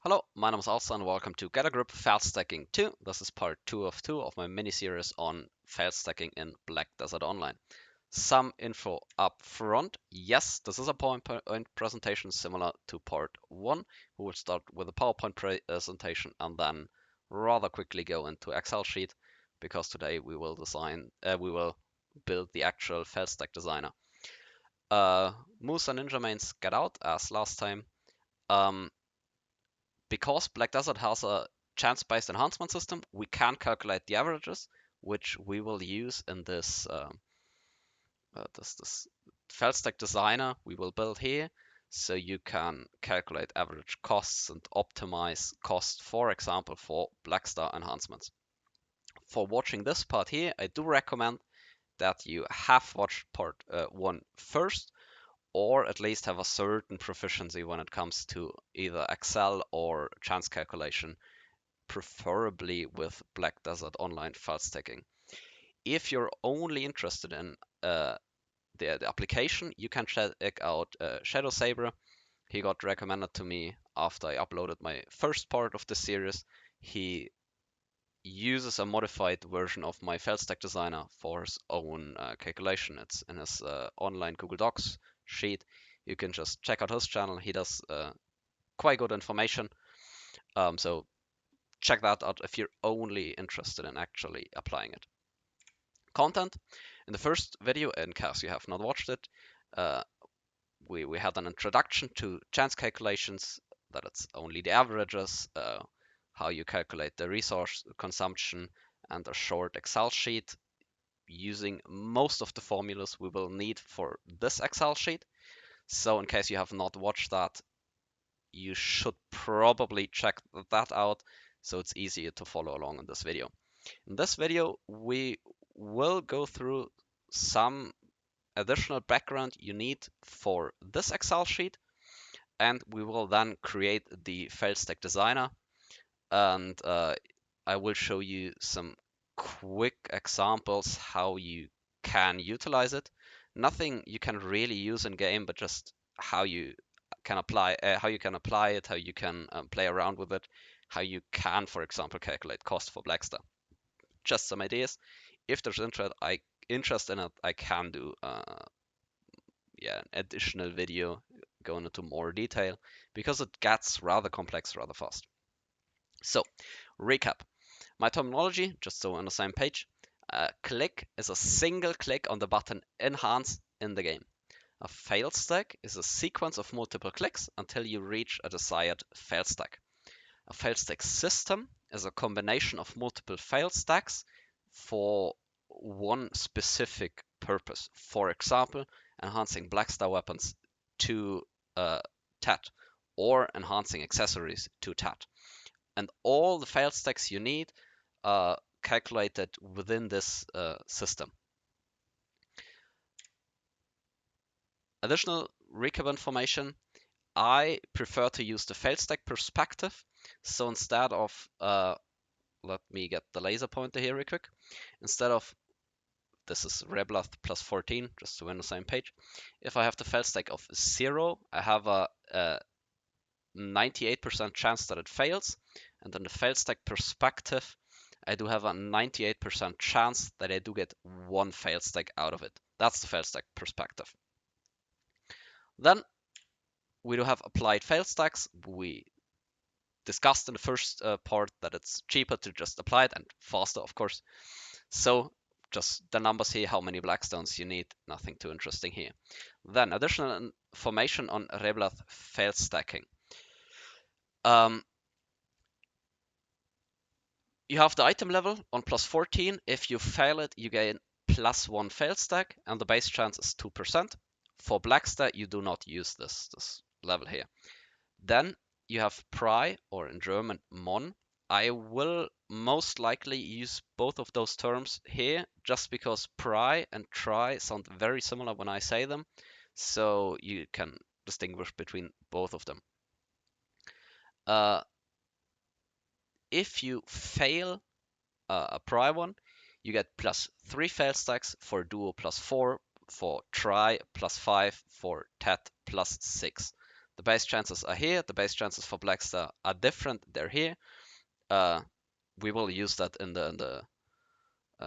Hello, my name is Elster and welcome to Get a Grip Failstacking 2. This is part 2 of my mini-series on failstacking in Black Desert Online. Some info up front. Yes, this is a PowerPoint presentation similar to part 1. We will start with a PowerPoint presentation and then rather quickly go into Excel sheet because today we will build the actual Failstack designer. Moose and Ninja mains get out as last time. Because Black Desert has a chance-based enhancement system, we can calculate the averages, which we will use in this Failstack designer we will build here. So you can calculate average costs and optimize cost, for example, for Blackstar enhancements. For watching this part here, I do recommend that you have watched part 1 first, or at least have a certain proficiency when it comes to either Excel or chance calculation, preferably with Black Desert Online Failstacking. If you're only interested in the application, you can check out Shadow Saber. He got recommended to me after I uploaded my first part of the series. He uses a modified version of my Failstack designer for his own calculation. It's in his online Google Docs sheet. You can just check out his channel. He does quite good information. So check that out if you're only interested in actually applying it. Content. In the first video, in case you have not watched it, we had an introduction to chance calculations, that it's only the averages, how you calculate the resource consumption, and a short Excel sheet using most of the formulas we will need for this Excel sheet. So in case you have not watched that, you should probably check that out so it's easier to follow along in this video. In this video, we will go through some additional background you need for this Excel sheet, and we will then create the Failstack designer, and I will show you some quick examples how you can utilize it. Nothing you can really use in game, but just how you can apply it, how you can play around with it, how you can, for example, calculate cost for Blackstar. Just some ideas. If there's interest in it, I can do an additional video going into more detail because it gets rather complex rather fast. So, recap. My terminology, just so we're on the same page. Click is a single click on the button Enhance in the game. A failstack is a sequence of multiple clicks until you reach a desired failstack. A failstack system is a combination of multiple failstacks for one specific purpose. For example, enhancing Blackstar weapons to TAT, or enhancing accessories to TAT. And all the failstacks you need are calculated within this system. Additional recap information. I prefer to use the failstack perspective. So instead of, let me get the laser pointer here real quick. Instead of, this is Reblath plus 14, just so we're on the same page. If I have the failstack of 0, I have a 98% chance that it fails. And in the failstack perspective, I do have a 98% chance that I do get one failstack out of it. That's the failstack perspective. Then we do have applied failstacks. We discussed in the first part that it's cheaper to just apply it and faster, of course. So just the numbers here, how many blackstones you need, nothing too interesting here. Then additional information on Reblath failstacking. You have the item level on plus 14. If you fail it, you gain plus 1 failstack, and the base chance is 2%. For Blackstar, you do not use this level here. Then you have Pry, or in German, Mon. I will most likely use both of those terms here, just because Pry and Try sound very similar when I say them, so you can distinguish between both of them. If you fail a Pry one, you get plus 3 failstacks, for Duo plus 4, for Try plus 5, for Tet plus 6. The base chances are here. The base chances for Blackstar are different. They're here. We will use that in the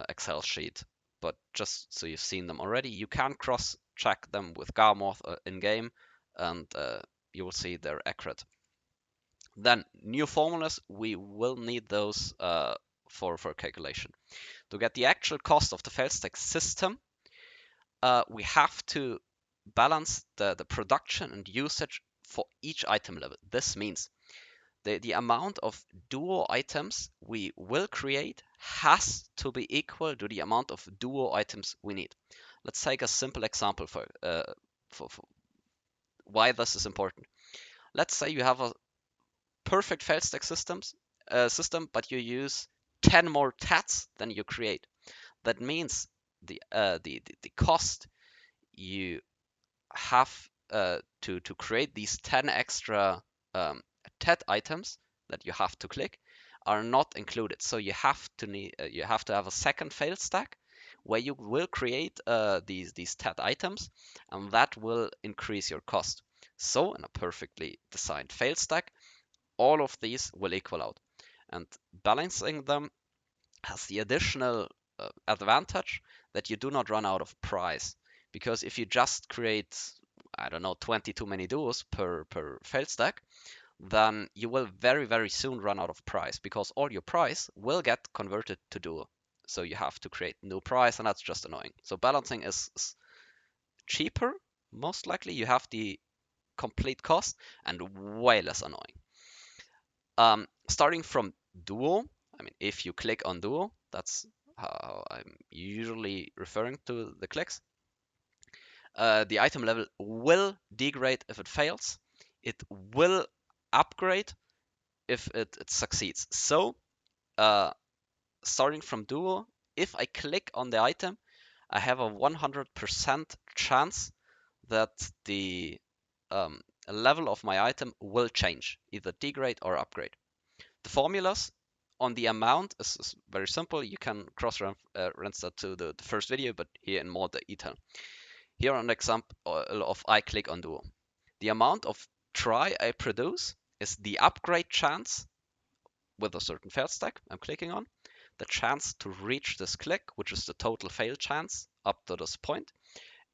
Excel sheet, but just so you've seen them already, you can cross-check them with Garmoth in-game, and you will see they're accurate. Then new formulas, we will need those for calculation. To get the actual cost of the Failstack system, we have to balance the production and usage for each item level. This means the amount of duo items we will create has to be equal to the amount of duo items we need. Let's take a simple example for why this is important. Let's say you have a perfect Failstack system, but you use 10 more tats than you create. That means the cost you have to create these 10 extra tat items that you have to click are not included. So you have to have a second Failstack where you will create these tat items, and that will increase your cost. So in a perfectly designed Failstack, all of these will equal out, and balancing them has the additional advantage that you do not run out of price. Because if you just create, I don't know, 20 too many duos per Failstack, then you will very, very soon run out of price, because all your price will get converted to duo. So you have to create new price, and that's just annoying. So balancing is cheaper, most likely. You have the complete cost and way less annoying. Starting from duo, I mean, if you click on duo, that's how I'm usually referring to the clicks. The item level will degrade if it fails. It will upgrade if it succeeds. So, starting from duo, if I click on the item, I have a 100% chance that the level of my item will change, either degrade or upgrade. The formulas on the amount is very simple. You can cross-reference that to the first video, but here in more detail. Here an example of I click on duo. The amount of try I produce is the upgrade chance with a certain Failstack I'm clicking on, the chance to reach this click, which is the total fail chance up to this point,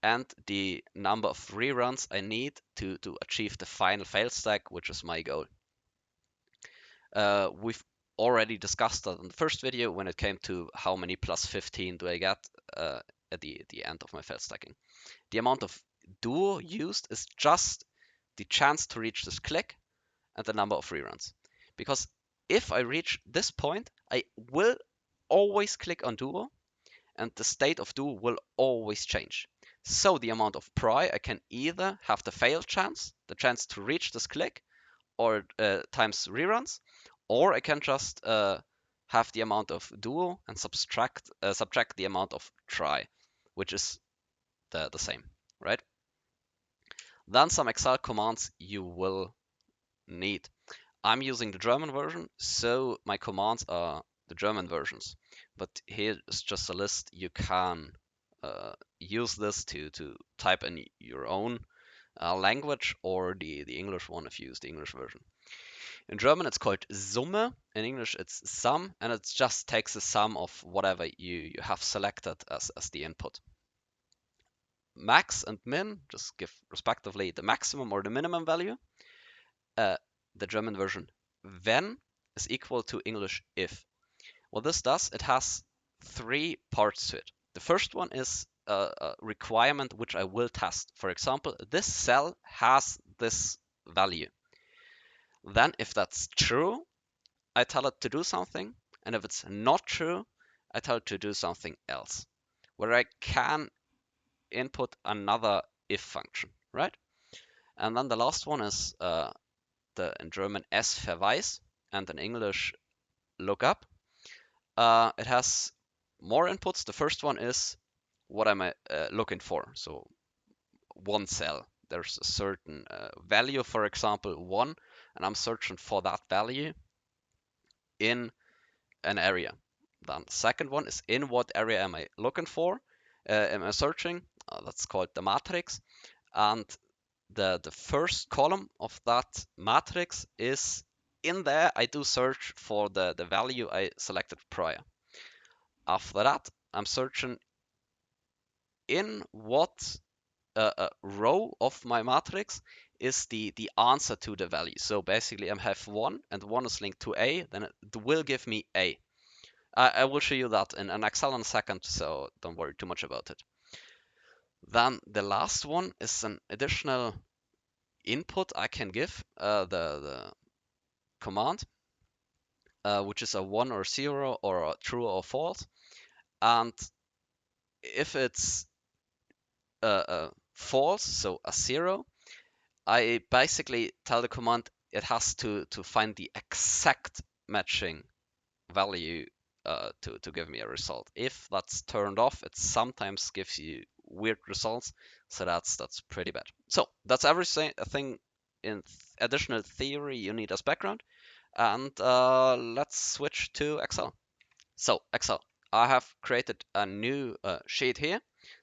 and the number of reruns I need to achieve the final Failstack, which is my goal. We've already discussed that in the first video when it came to how many plus 15 do I get at the end of my Failstacking. The amount of duo used is just the chance to reach this click and the number of reruns. Because if I reach this point, I will always click on duo, and the state of duo will always change. So the amount of pry, I can either have the fail chance, the chance to reach this click, or times reruns, or I can just have the amount of duo and subtract the amount of try, which is the same, right? Then some Excel commands you will need. I'm using the German version, so my commands are the German versions. But here is just a list. You can use this to type in your own language, or the English one if you use the English version. In German, it's called Summe. In English, it's sum, and it just takes the sum of whatever you have selected as the input. Max and min just give respectively the maximum or the minimum value. The German version wenn is equal to English if. What this does, it has three parts to it. The first one is a requirement which I will test. For example, this cell has this value. Then if that's true, I tell it to do something, and if it's not true, I tell it to do something else, where I can input another if function, right? And then the last one is in German S-Verweis, and in English look up. It has more inputs. The first one is what am I looking for? So one cell. There's a certain value, for example, 1, and I'm searching for that value in an area. Then the second one is in what area am I looking for? Am I searching? That's called the matrix. And the first column of that matrix is in there. I do search for the value I selected prior. After that, I'm searching in what row of my matrix is the answer to the value. So basically, I have 1, and 1 is linked to A, then it will give me A. I will show you that in an Excel in a second, so don't worry too much about it. Then the last one is an additional input I can give the command, which is a 1 or 0 or a true or false. And if it's false, so a 0, I basically tell the command it has to find the exact matching value to give me a result. If that's turned off, it sometimes gives you weird results, so that's pretty bad. So that's everything in additional theory you need as background, and let's switch to Excel. So Excel, I have created a new sheet here.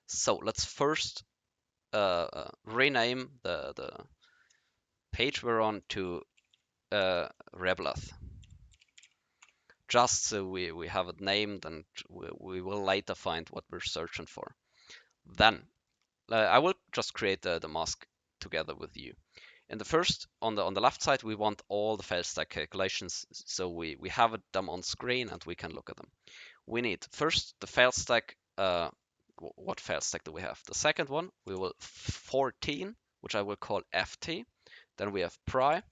So let's first rename the page we're on to Reblath, just so we have it named, and we will later find what we're searching for. Then I will just create the mask together with you. In the first, on the left side, we want all the Failstack calculations, so we have them on screen and we can look at them. We need first the Failstack. What Failstack do we have? The second one, we will 14, which I will call FT. Then we have pry,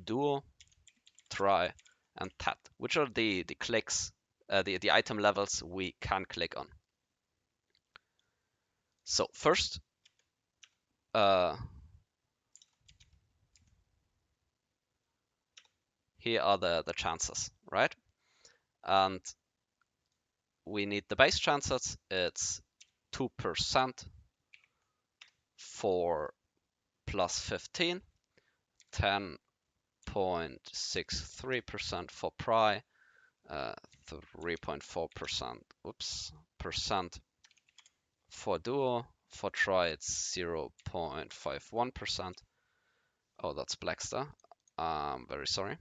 duo, try, and tat, which are the clicks, the item levels we can click on. So first, here are the chances, right? And we need the base chances. It's 2% for plus 15, 10.63% for pry, 3.4% percent for duo. For try, it's 0.51%. Oh, that's Blackstar. I'm very sorry.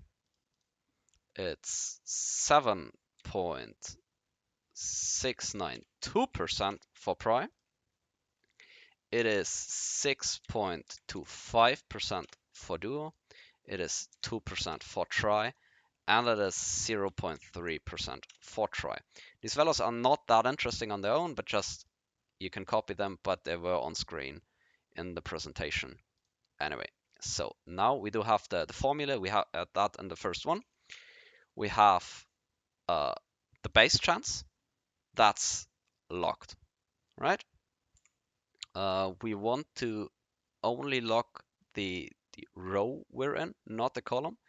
It's 7.692% for pry. It is 6.25% for duo. It is 2% for try, and it is 0.3% for try. These values are not that interesting on their own, but just you can copy them, but they were on screen in the presentation anyway. So now we do have the formula. We have that in the first one. We have the base chance. That's locked, right? We want to only lock the row we're in, not the column,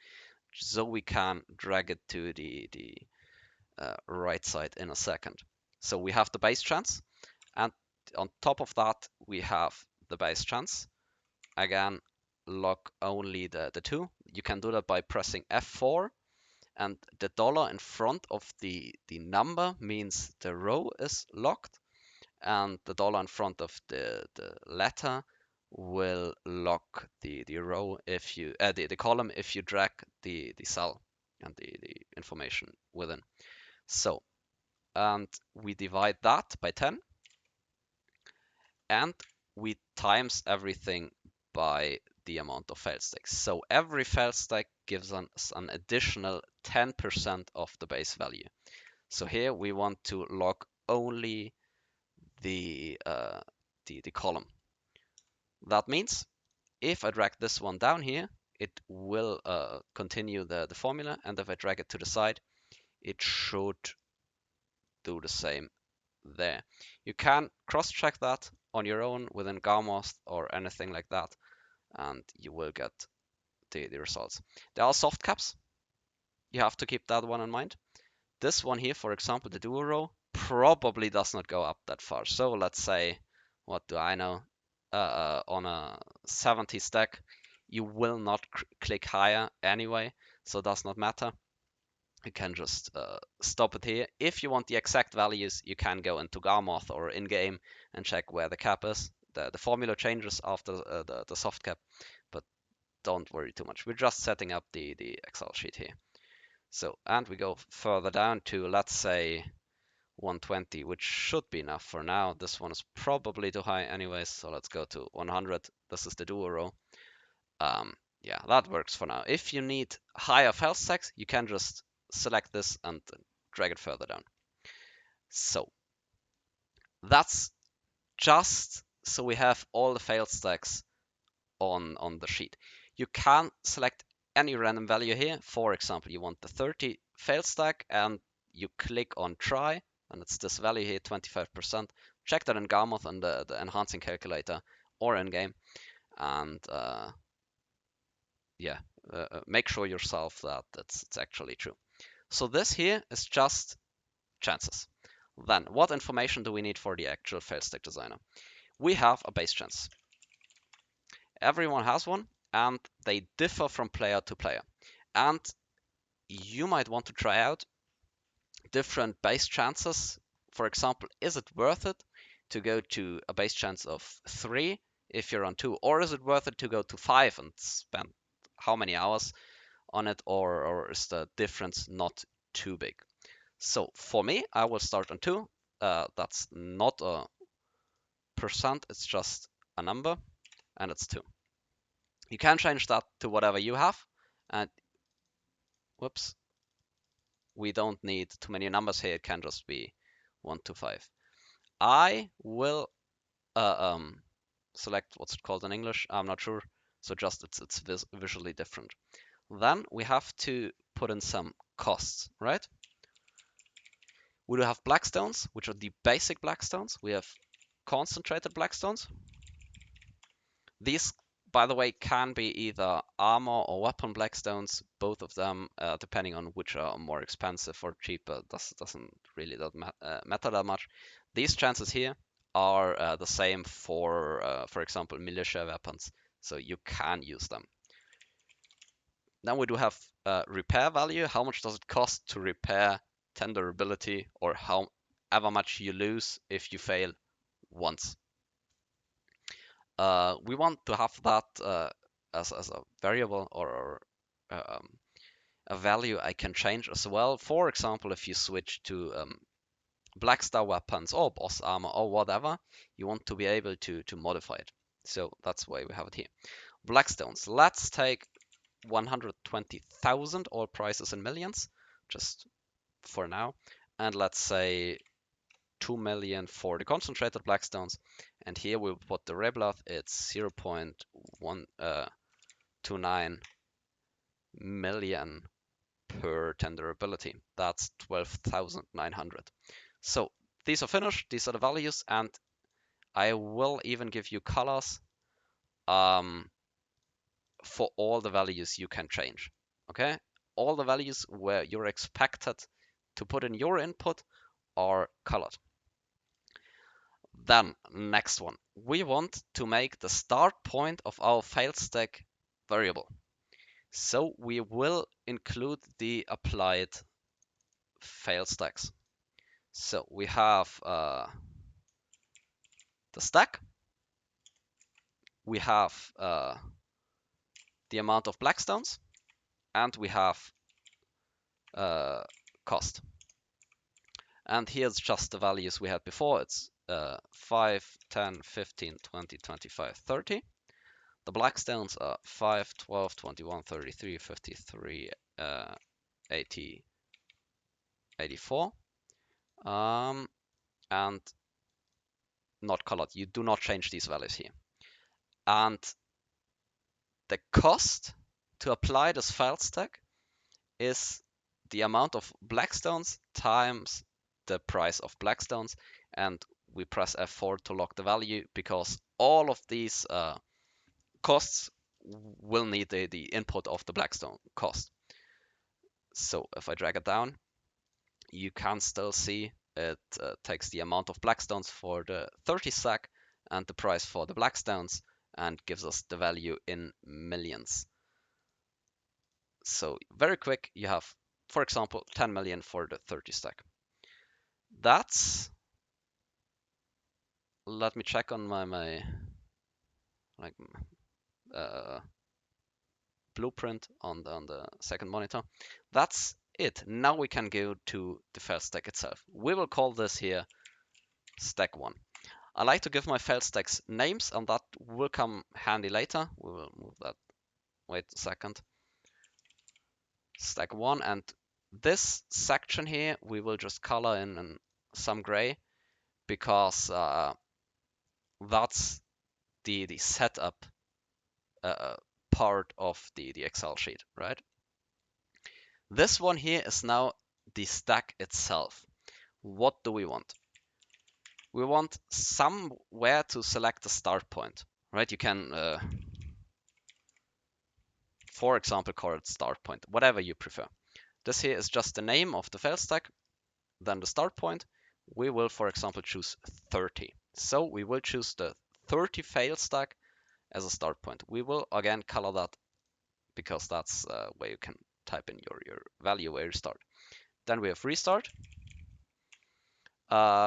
so we can drag it to the right side in a second. So we have the base chance, and on top of that we have the base chance. Again, lock only the 2. You can do that by pressing F4, and the dollar in front of the number means the row is locked, and the dollar in front of the letter will lock the row if you the column if you drag the cell and the information within. So, and we divide that by 10, and we times everything by the amount of Failstacks. So every Failstack gives us an additional 10% of the base value. So here we want to log only the column. That means if I drag this one down here, it will continue the formula, and if I drag it to the side, it should do the same there. You can cross-check that on your own within Garmoth or anything like that, and you will get the results. There are soft caps. You have to keep that one in mind. This one here, for example, the duo row, probably does not go up that far. So let's say, what do I know, on a 70 stack, you will not click higher anyway, so it does not matter. You can just stop it here. If you want the exact values, you can go into Garmoth or in-game and check where the cap is. the formula changes after the soft cap, but don't worry too much. We're just setting up the Excel sheet here. So, and we go further down to, let's say, 120, which should be enough for now. This one is probably too high anyways, so let's go to 100. This is the duo row. Yeah, that works for now. If you need higher Failstacks, you can just select this and drag it further down. So that's just so we have all the Failstacks on the sheet. You can select any random value here. For example, you want the 30 Failstack and you click on try, and it's this value here, 25%. Check that in Garmoth and the enhancing calculator or in game, and yeah, make sure yourself that it's actually true. So this here is just chances. Then what information do we need for the actual Failstack designer? We have a base chance. Everyone has one, and they differ from player to player. And you might want to try out different base chances. For example, is it worth it to go to a base chance of 3 if you're on 2, or is it worth it to go to 5 and spend how many hours on it, or is the difference not too big? So for me, I will start on 2. That's not a percent, it's just a number, and it's 2. You can change that to whatever you have, and whoops, we don't need too many numbers here. It can just be 1 to 5. I will select what's it called in English. I'm not sure. So just it's visually different. Then we have to put in some costs, right? We do have blackstones, which are the basic blackstones. We have concentrated blackstones. These, by the way, can be either armor or weapon blackstones, both of them, depending on which are more expensive or cheaper. Doesn't really matter that much. These chances here are the same for example, militia weapons, so you can use them. Then we do have repair value. How much does it cost to repair 10 durability, or however much you lose if you fail once? We want to have that as a variable or a value I can change as well. For example, if you switch to Black Star weapons or boss armor or whatever, you want to be able to modify it. So that's why we have it here. Blackstones. Let's take 120,000, all prices in millions, just for now. And let's say 2 million for the concentrated blackstones. And here we'll put the Rebloth, it's 0.129 million per 10 durability. That's 12,900. So these are finished, these are the values, and I will even give you colors for all the values you can change. Okay, all the values where you're expected to put in your input are colored. Then next one, we want to make the start point of our Failstack variable. So we will include the applied Failstacks. So we have the stack, we have the amount of blackstones, and we have cost. And here's just the values we had before. It's 5, 10, 15, 20, 25, 30. The blackstones are 5, 12, 21, 33, 53, 80, 84. And not colored. You do not change these values here. And the cost to apply this Failstack is the amount of blackstones times the price of blackstones, and we press F4 to lock the value because all of these costs will need the input of the blackstone cost. So if I drag it down, you can still see it takes the amount of blackstones for the 30 stack and the price for the blackstones and gives us the value in millions. So very quick, you have, for example, 10 million for the 30 stack. That's, let me check on my like blueprint on the second monitor. That's it. Now we can go to the Failstack itself. We will call this here stack 1. I like to give my Failstacks names, and that will come handy later. We will move that. Wait a second. Stack 1, and this section here we will just color in some gray, because that's the setup part of the Excel sheet, right? This one here is now the stack itself. What do we want? We want somewhere to select a start point, right? You can, for example, call it start point, whatever you prefer. This here is just the name of the Failstack, then the start point. We will, for example, choose 30. So we will choose the 30 Failstack as a start point. We will again color that, because that's where you can type in your value where you start. Then we have restart,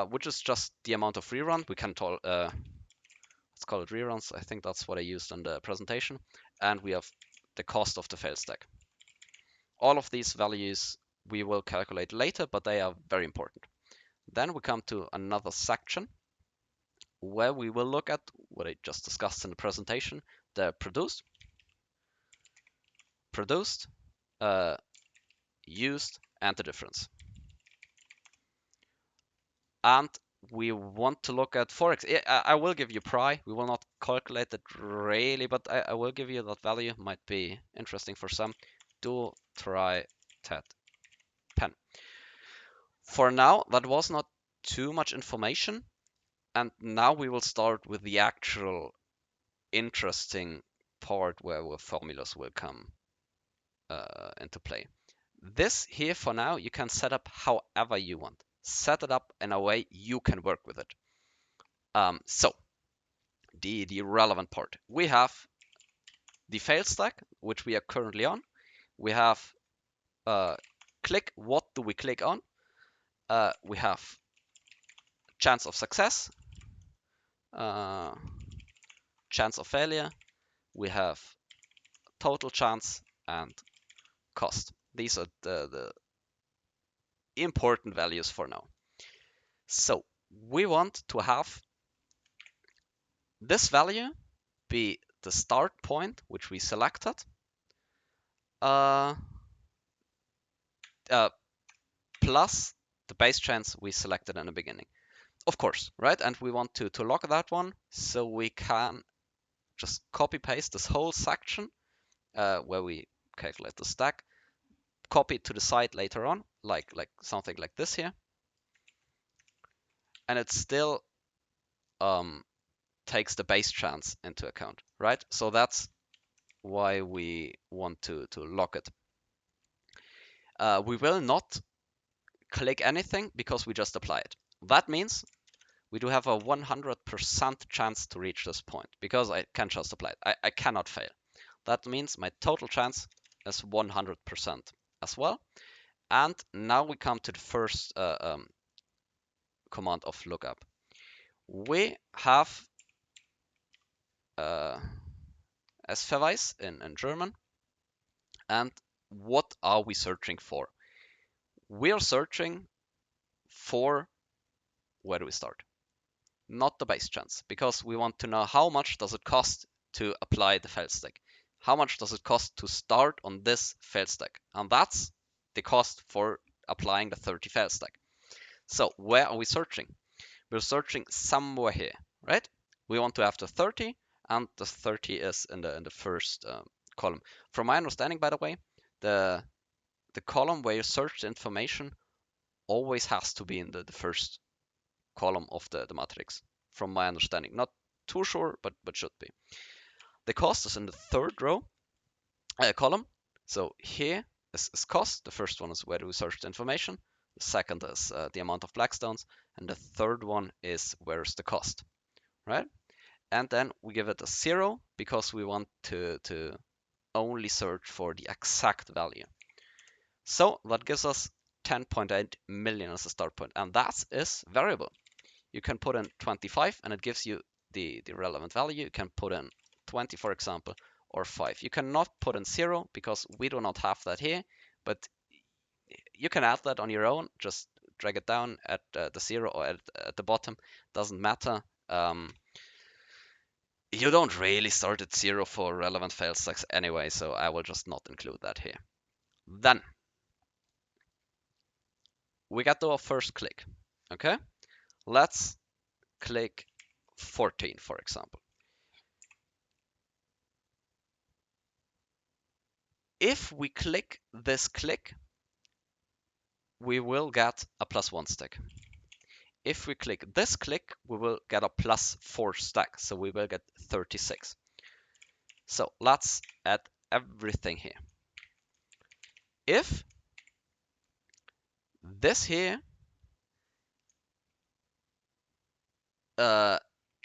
which is just the amount of rerun. We can let's call it reruns. I think that's what I used in the presentation. And we have the cost of the Failstack. All of these values we will calculate later, but they are very important. Then we come to another section where we will look at what I just discussed in the presentation, the produced, used, and the difference. And we want to look at Forex. I will give you pry. We will not calculate it really, but I will give you that value. Might be interesting for some. Do try tet pen. For now, that was not too much information. And now we will start with the actual interesting part where formulas will come into play. This here for now, you can set up however you want. Set it up in a way you can work with it. So the relevant part. We have the Failstack, which we are currently on. We have click. What do we click on? We have chance of success, chance of failure. We have total chance and cost. These are the important values for now. So we want to have this value be the start point, which we selected, plus the base chance we selected in the beginning. Of course, right? And we want to lock that one, so we can just copy paste this whole section where we calculate the stack, copy it to the side later on, like something like this here. And it still takes the base chance into account, right? So that's why we want to lock it. We will not click anything because we just apply it. That means we do have a 100% chance to reach this point because I can just apply it. I cannot fail. That means my total chance is 100% as well. And now we come to the first command of lookup. We have as Verweis in German. And what are we searching for? We are searching for, where do we start? Not the base chance, because we want to know how much does it cost to apply the Failstack. How much does it cost to start on this Failstack? And that's the cost for applying the 30 Failstack. So where are we searching? We're searching somewhere here, right? We want to have the 30, and the 30 is in the first column. From my understanding, by the way, the column where you search the information always has to be in the first column of the matrix, from my understanding. Not too sure, but should be. The cost is in the third row column. So here is cost. The first one is where do we search the information. The second is the amount of blackstones. And the third one is where's the cost, right? And then we give it a 0 because we want to only search for the exact value. So that gives us 10.8 million as a start point, and that is variable. You can put in 25 and it gives you the relevant value. You can put in 20, for example, or 5. You cannot put in 0 because we do not have that here, but you can add that on your own. Just drag it down at the 0 or at the bottom. Doesn't matter. You don't really start at 0 for relevant fail stacks anyway, so I will just not include that here. Then we got to our first click. Okay, let's click 14, for example. If we click this click, we will get a +1 stack. If we click this click, we will get a +4 stack, so we will get 36. So let's add everything here. If this here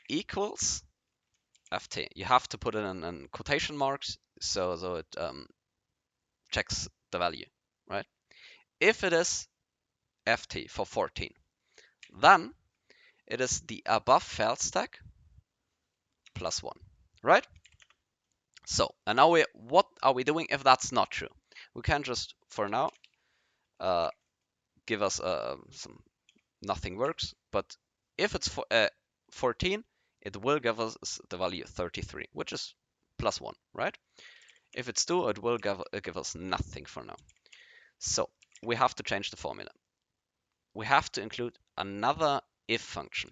equals ft, you have to put it in quotation marks so it checks the value, right? If it is ft for 14, then it is the above Failstack +1, right? So, and now what are we doing if that's not true? We can just, for now, give us some nothing works, but if it's 14, it will give us the value 33, which is +1, right? If it's 2, it will give us nothing for now. So we have to change the formula. We have to include another if function.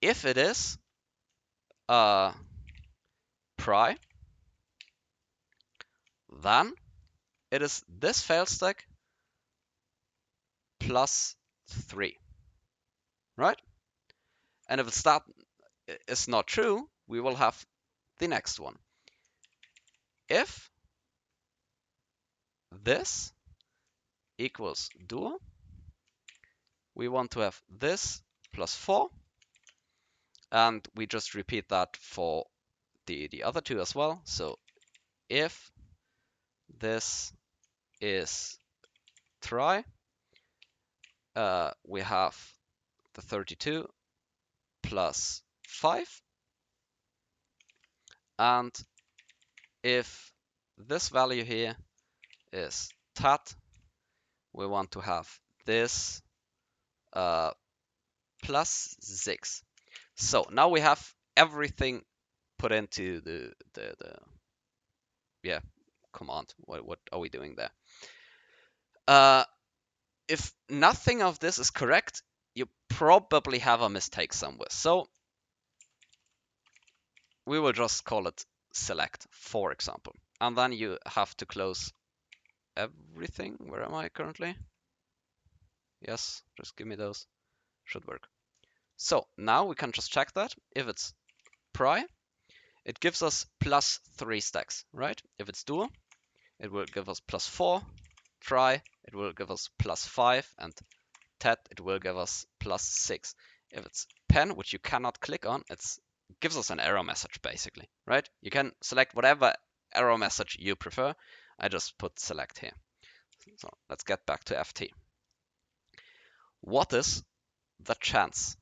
If it is pry, then it is this Failstack +3, right? And if it's that is not true, we will have the next one. If this equals duo, we want to have this +4, and we just repeat that for the other two as well. So if this is try, we have the 32 +5, and if this value here is tat, we want to have this +6. So now we have everything put into the command. What are we doing there? If nothing of this is correct, you probably have a mistake somewhere. So we will just call it select, for example. And then you have to close everything. Where am I currently? Yes, just give me those. Should work. So now we can just check that. If it's pry, it gives us +3 stacks, right? If it's duo, it will give us +4. Try, it will give us +5, and tet, it will give us +6. If it's pen, which you cannot click on, it gives us an error message basically, right? You can select whatever error message you prefer. I just put select here. So let's get back to ft. What is the chance?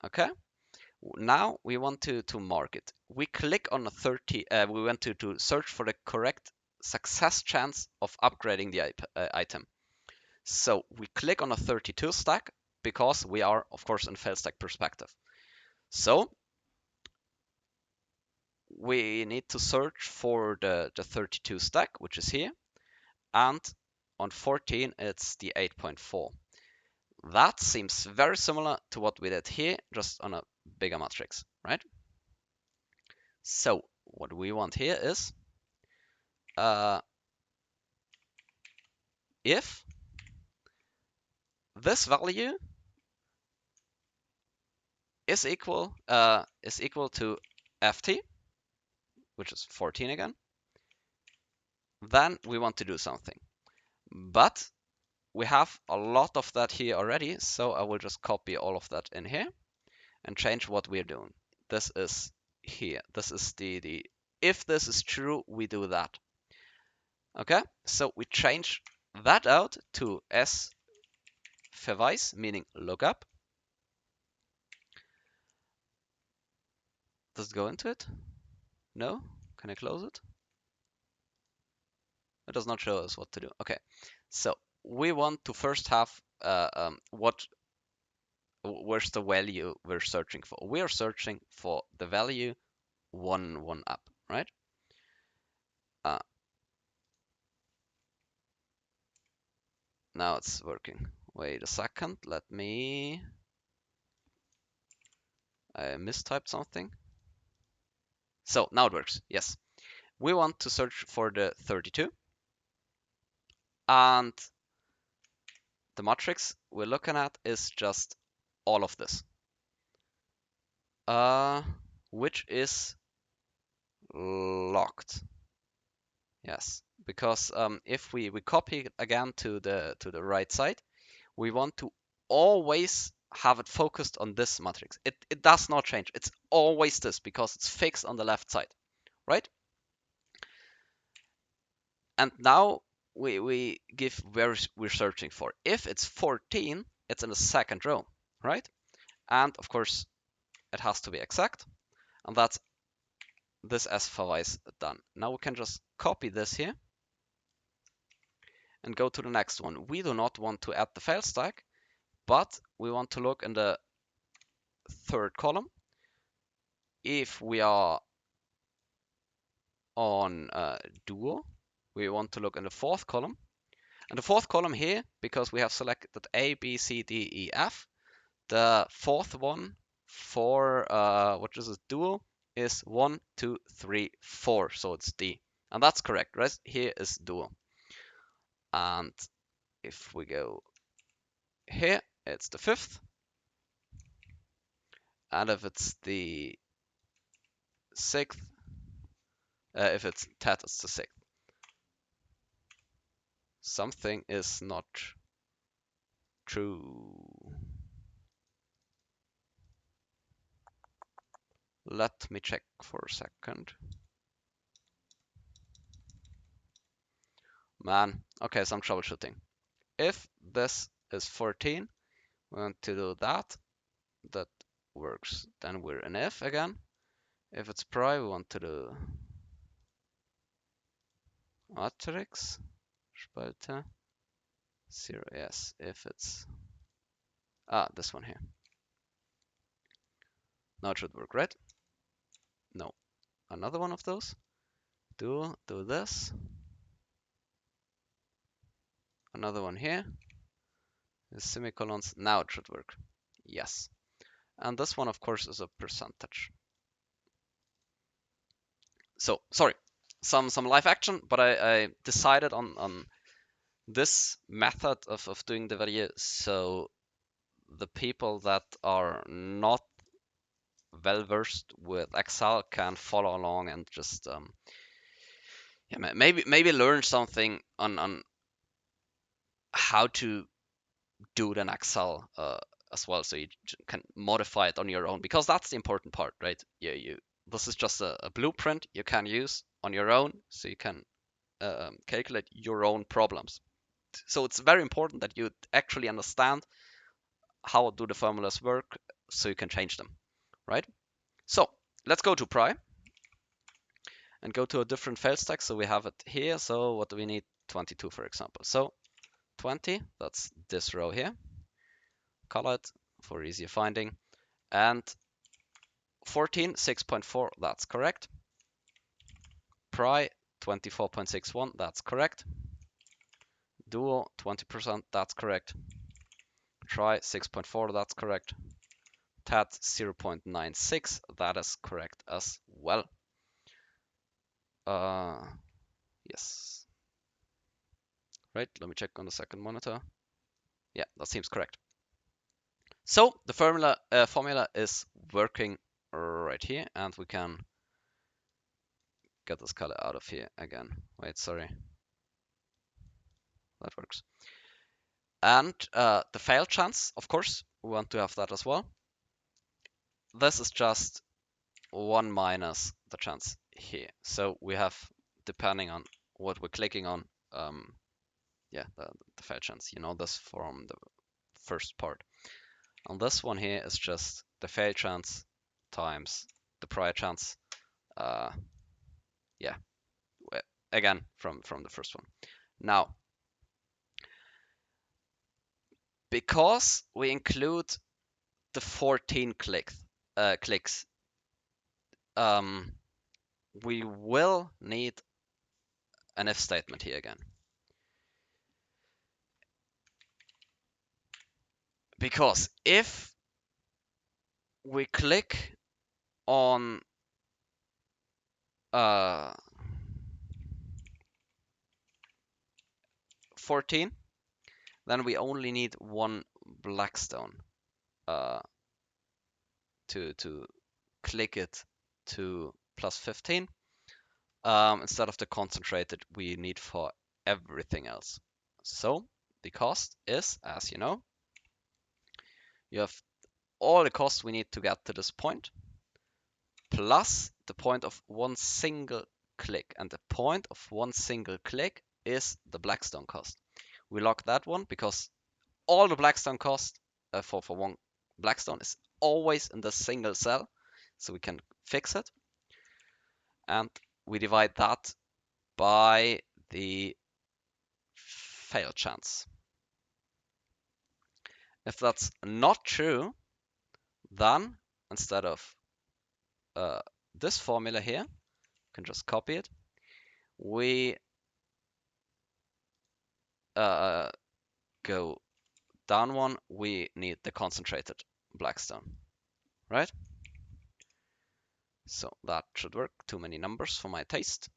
Okay, now we want to mark it. We click on a 30, we want to search for the correct success chance of upgrading the item. So we click on a 32 stack because we are, of course, in Failstack perspective. So we need to search for the 32 stack, which is here. And on 14, it's the 8.4. That seems very similar to what we did here, just on a bigger matrix, right? So what we want here is if this value is equal to ft, which is 14 again, then we want to do something. But we have a lot of that here already, so I will just copy all of that in here and change what we're doing. This is here. This is the if this is true, we do that. Okay, so we change that out to s verweis, meaning look up. Does it go into it? No? Can I close it? It does not show us what to do. Okay, so we want to first have where's the value we're searching for? We are searching for the value 1 up, right? Now it's working. Wait a second, I mistyped something. So now it works, yes. We want to search for the 32. And the matrix we're looking at is just all of this. Which is locked. Yes, because if we copy it again to the right side, we want to always have it focused on this matrix. It does not change. It's always this because it's fixed on the left side, right? And now we give where we're searching for. If it's 14, it's in the second row, right? And of course, it has to be exact. And that's this S5 is done. Now we can just copy this here and go to the next one. We do not want to add the fail stack, but we want to look in the third column. If we are on duo, we want to look in the fourth column. And the fourth column here, because we have selected A, B, C, D, E, F, the fourth one for what is it, duo, is 1, 2, 3, 4. So it's D. And that's correct, right? Here is duo. And if we go here, it's the fifth. And if it's the sixth, if it's tet, it's the sixth. Something is not true. Let me check for a second. Man, okay, some troubleshooting. If this is 14, we want to do that. That works. Then we're in if again. If it's pri, we want to do matrix, Spalte, 0, yes. If it's this one here. Now it should work, right? No. Another one of those. Do this. Another one here. The semicolons. Now it should work. Yes. And this one, of course, is a percentage. So, sorry, some live action, but I decided on this method of doing the video so the people that are not well versed with Excel can follow along and just yeah, maybe learn something on how to do it in Excel as well, so you can modify it on your own, because that's the important part, right? This is just a blueprint you can use on your own, so you can calculate your own problems. So it's very important that you actually understand how do the formulas work, so you can change them, right? So let's go to Pry and go to a different fail stack. So we have it here. So what do we need? 22, for example. So 20, that's this row here. Color it for easier finding. And 14, 6.4, that's correct. Pry, 24.61, that's correct. Duo, 20%, that's correct. Try, 6.4, that's correct. Tat, 0.96, that is correct as well. Yes. Right, let me check on the second monitor. Yeah, that seems correct. So the formula is working right here, and we can get this color out of here again. Wait, sorry. That works. And the fail chance, of course, we want to have that as well. This is just 1 minus the chance here. So we have, depending on what we're clicking on, yeah, the fail chance. You know this from the first part. And this one here is just the fail chance times the prior chance. Yeah, again from the first one. Now, because we include the 14 clicks, we will need an if statement here again. Because if we click on 14, then we only need one Blackstone to click it to plus 15 instead of the concentrated we need for everything else. So the cost is, as you know, you have all the costs we need to get to this point plus the point of one single click, and the point of one single click is the Blackstone cost. We lock that one because all the Blackstone cost for one Blackstone is always in the single cell, so we can fix it. And we divide that by the fail chance. If that's not true, then instead of this formula here, you can just copy it. We go down one, we need the concentrated Blackstone, right? So that should work. Too many numbers for my taste.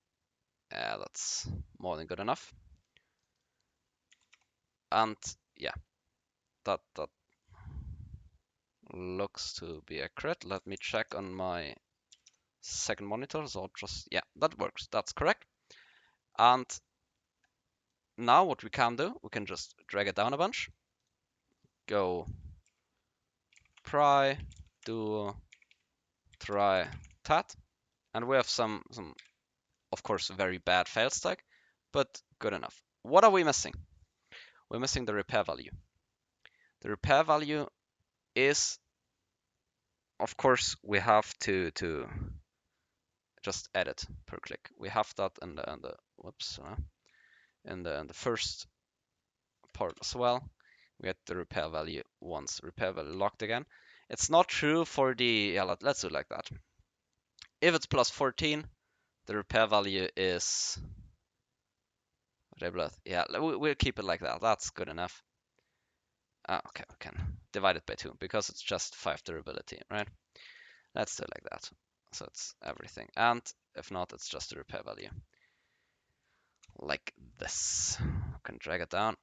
That's more than good enough. And yeah, that looks to be accurate. Let me check on my second monitor. So just, yeah, that works. That's correct. And now what we can do, we can just drag it down a bunch. Go pry, do, try, tat. And we have some of course, very bad Failstack, but good enough. What are we missing? We're missing the repair value. The repair value is, of course, we have to just edit per click. We have that in the whoops, in the first part as well. We get the repair value once. Repair value locked again. It's not true for the, yeah, let's do it like that. If it's plus 14, the repair value is, yeah, we'll keep it like that. That's good enough. Okay, we can divide it by 2 because it's just 5 durability, right? Let's do it like that. So it's everything. And if not, it's just the repair value. Like this. We can drag it down.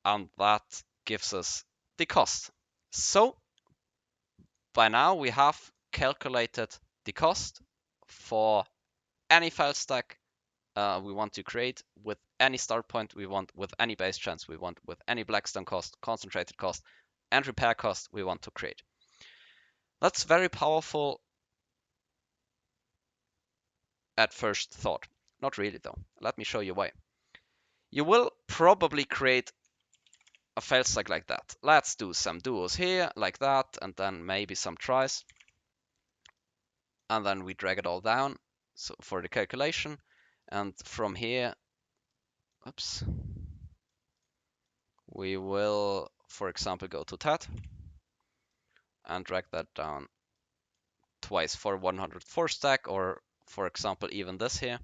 And that gives us the cost. So by now we have calculated the cost for any file stack we want to create with any start point we want, with any base chance we want, with any Blackstone cost, concentrated cost, and repair cost we want to create. That's very powerful at first thought. Not really though. Let me show you why. You will probably create a fail stack like that. Let's do some duos here, like that, and then maybe some tries. And then we drag it all down so for the calculation. And from here, oops, we will, for example, go to tat and drag that down twice for 104 stack, or for example, even this here.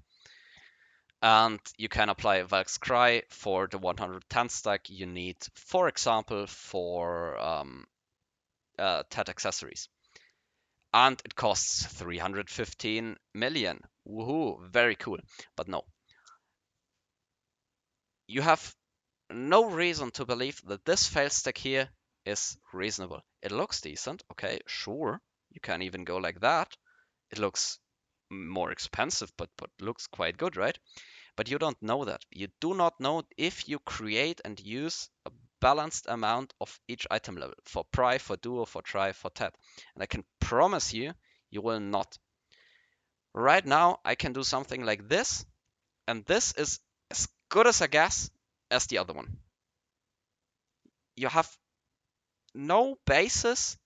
And you can apply Valk's Cry for the 110 stack you need, for example, for TED accessories. And it costs 315 million. Woohoo, very cool. But no, you have no reason to believe that this fail stack here is reasonable. It looks decent, okay, sure. You can even go like that. It looks more expensive, but looks quite good, right? But you don't know that. You do not know if you create and use a balanced amount of each item level for pry, for duo, for try, for tat. And I can promise you, you will not. Right now, I can do something like this, and this is as good as a guess as the other one. You have no basis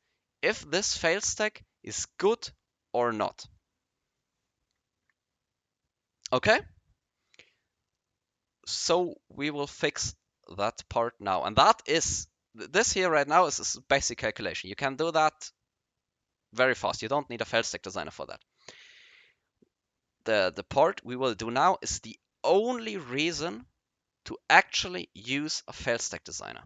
if this fail stack is good or not. Okay, so we will fix that part now, and that is this here right now is a basic calculation. You can do that very fast. You don't need a Failstack designer for that. The part we will do now is the only reason to actually use a Failstack designer.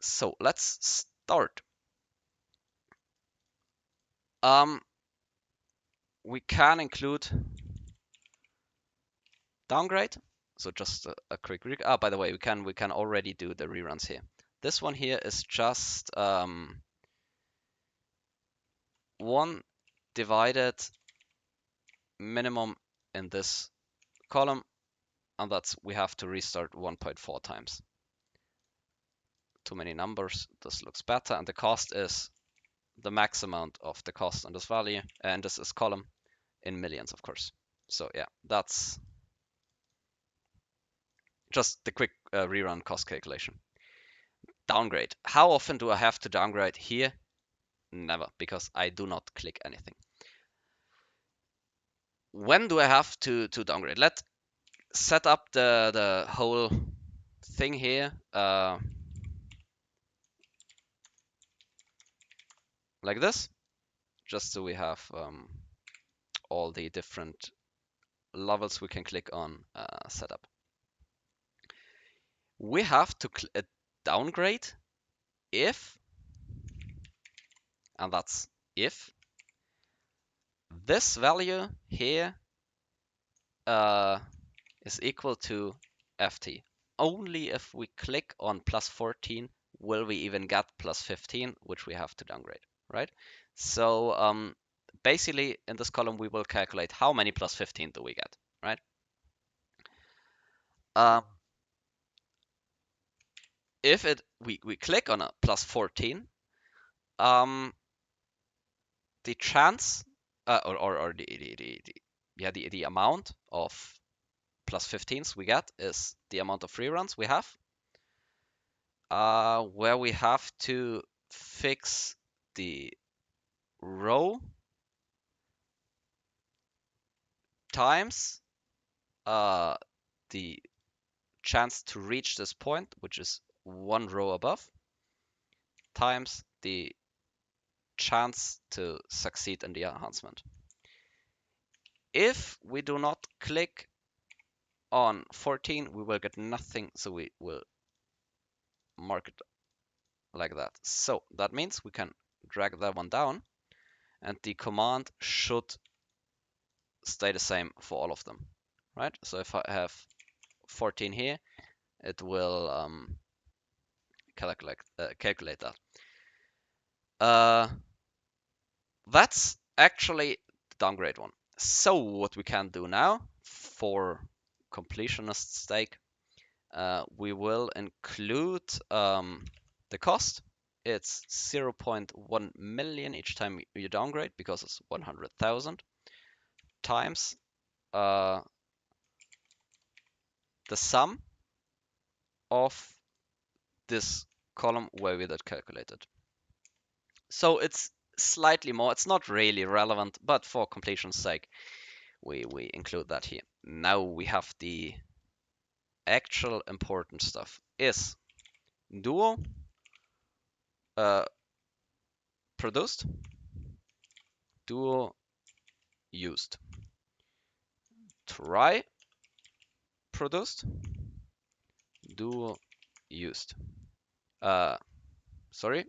So let's start. We can include downgrade. So just a quick by the way, we can already do the reruns here. This one here is just 1 divided minimum in this column, and that's we have to restart 1.4 times. Too many numbers. This looks better, and the cost is the max amount of the cost on this value, and this is column in millions, of course. So yeah, that's just the quick rerun cost calculation. Downgrade. How often do I have to downgrade here? Never, because I do not click anything. When do I have to downgrade? Let's set up the whole thing here. Like this, just so we have all the different levels we can click on setup. We have to downgrade if, and that's if this value here is equal to ft. Only if we click on plus 14 will we even get plus 15, which we have to downgrade, right? So basically in this column we will calculate how many plus 15 do we get, right? If we click on a plus 14, the chance or the amount of plus 15s we get is the amount of reruns we have, where we have to fix the row times the chance to reach this point, which is 1 row above, times the chance to succeed in the enhancement. If we do not click on 14, we will get nothing, so we will mark it like that. So that means we can drag that one down, and the command should stay the same for all of them, right? So if I have 14 here, it will calculate that. That's actually the downgrade one. So what we can do now, for completionist's sake, we will include the cost. It's 0.1 million each time you downgrade, because it's 100,000 times the sum of this column where we did calculated. So it's slightly more. It's not really relevant, but for completion's sake, we include that here. Now we have the actual important stuff. Is duo produced, duo used, try produced, duo used. Sorry,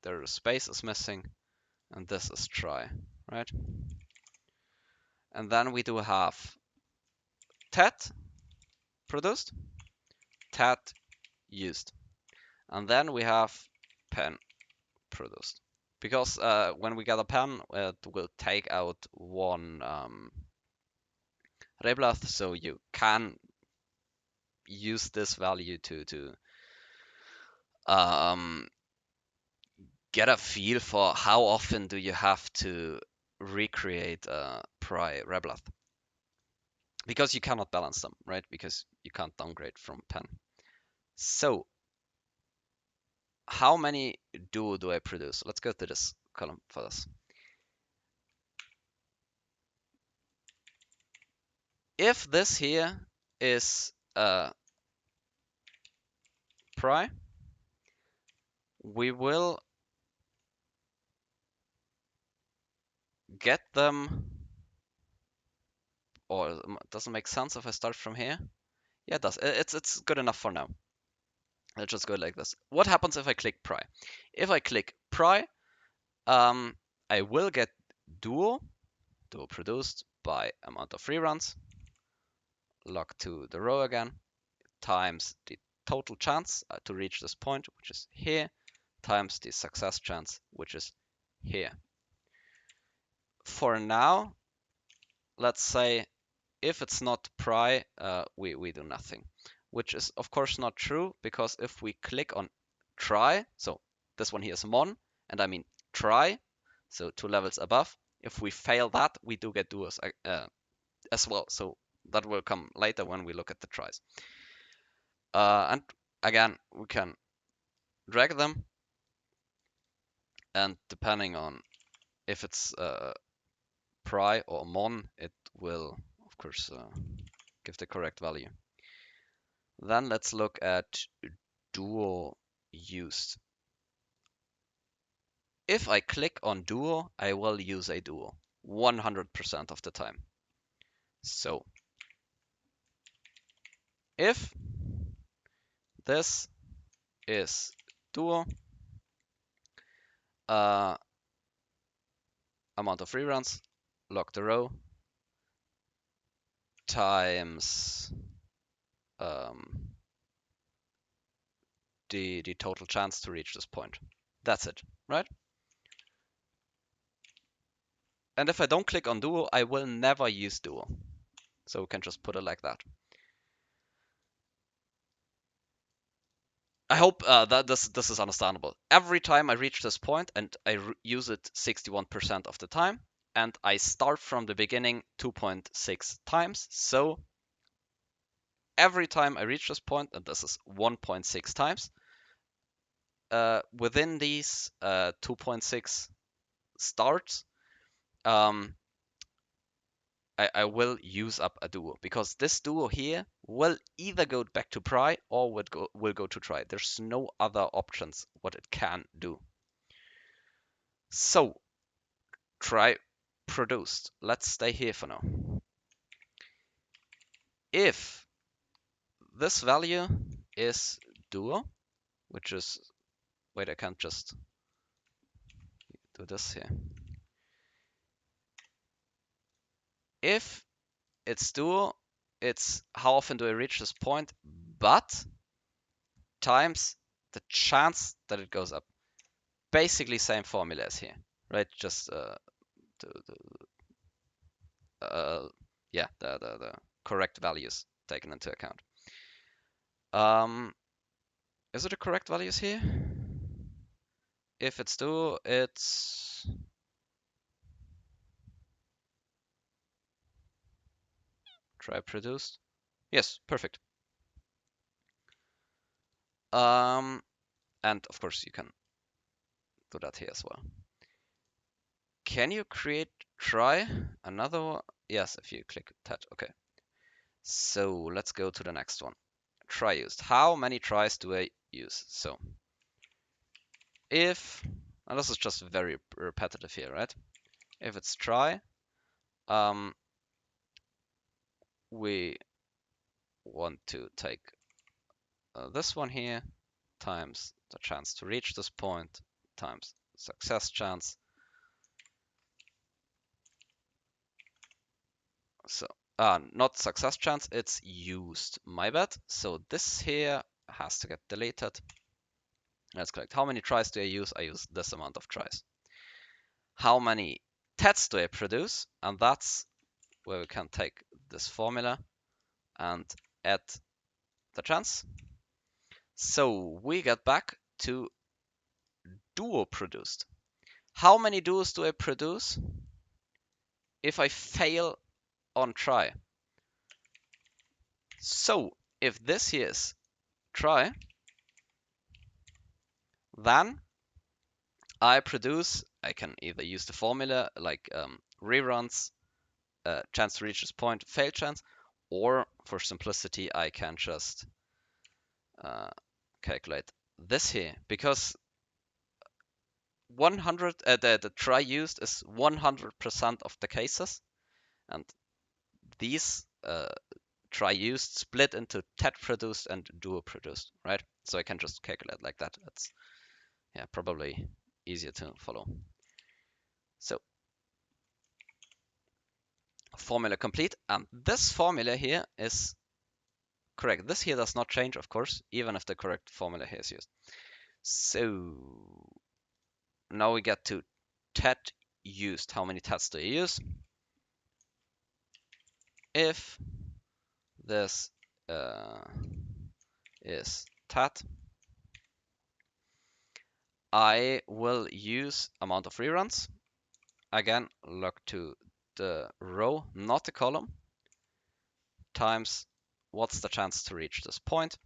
the space is missing, and this is try, right? And then we do have tet produced, tet used, and then we have pen produced. Because when we get a pen, it will take out one reblath, so you can use this value to get a feel for how often do you have to recreate a pry reblath. Because you cannot balance them, right? Because you can't downgrade from pen. So how many duo do I produce? Let's go to this column for this. If this here is pry, we will get them, or it doesn't make sense if I start from here. Yeah, it does. It's good enough for now. Let's just go like this. What happens if I click pry? If I click pry, I will get duo produced by amount of reruns, log to the row again, times the total chance to reach this point, which is here, times the success chance, which is here. For now, let's say if it's not pry, we do nothing, which is of course not true, because if we click on try, so this one here is mon, and I mean try, so 2 levels above, if we fail that, we do get duos as well. So that will come later when we look at the tries. And again, we can drag them, and depending on if it's pry or mon, it will of course give the correct value. Then let's look at duo used. If I click on duo, I will use a duo 100% of the time. So if this is duo, amount of reruns, log the row, times the total chance to reach this point. That's it, right? And if I don't click on duo, I will never use duo. So we can just put it like that. I hope that this is understandable. Every time I reach this point, and I use it 61% of the time, and I start from the beginning 2.6 times. So every time I reach this point, and this is 1.6 times, within these 2.6 starts, I will use up a duo, because this duo here will either go back to pry or will go to try. There's no other options what it can do. So try produced. Let's stay here for now. If this value is duo, which is, wait, I can't just do this here. If it's duo, it's how often do I reach this point, but times the chance that it goes up. Basically same formula as here, right? Just yeah, the correct values taken into account. Is it the correct values here? If it's duo, it's try produced. Yes, perfect. And of course you can do that here as well. Can you create try another one? Yes, if you click that. Okay. So let's go to the next one. Try used. How many tries do I use? So if, and this is just very repetitive here, right? If it's try, we want to take this one here times the chance to reach this point times success chance. So not success chance, it's used, my bad. So this here has to get deleted. Let's collect how many tries do I use? I use this amount of tries. How many tests do I produce? And that's where we can take this formula and add the chance. So we get back to duo produced. How many duos do I produce if I fail on try? So if this here is try, Then I can either use the formula like reruns, chance to reach this point, fail chance, or for simplicity, I can just calculate this here, because 100 the try used is 100% of the cases, and these try used split into TET produced and duo produced, right? So I can just calculate like that. It's probably easier to follow. So formula complete, and this formula here is correct. This here does not change, of course, even if the correct formula here is used. So now we get to TET used. How many TETs do you use? If this is TET, I will use amount of reruns. Again, look to the row, not the column, times what's the chance to reach this point,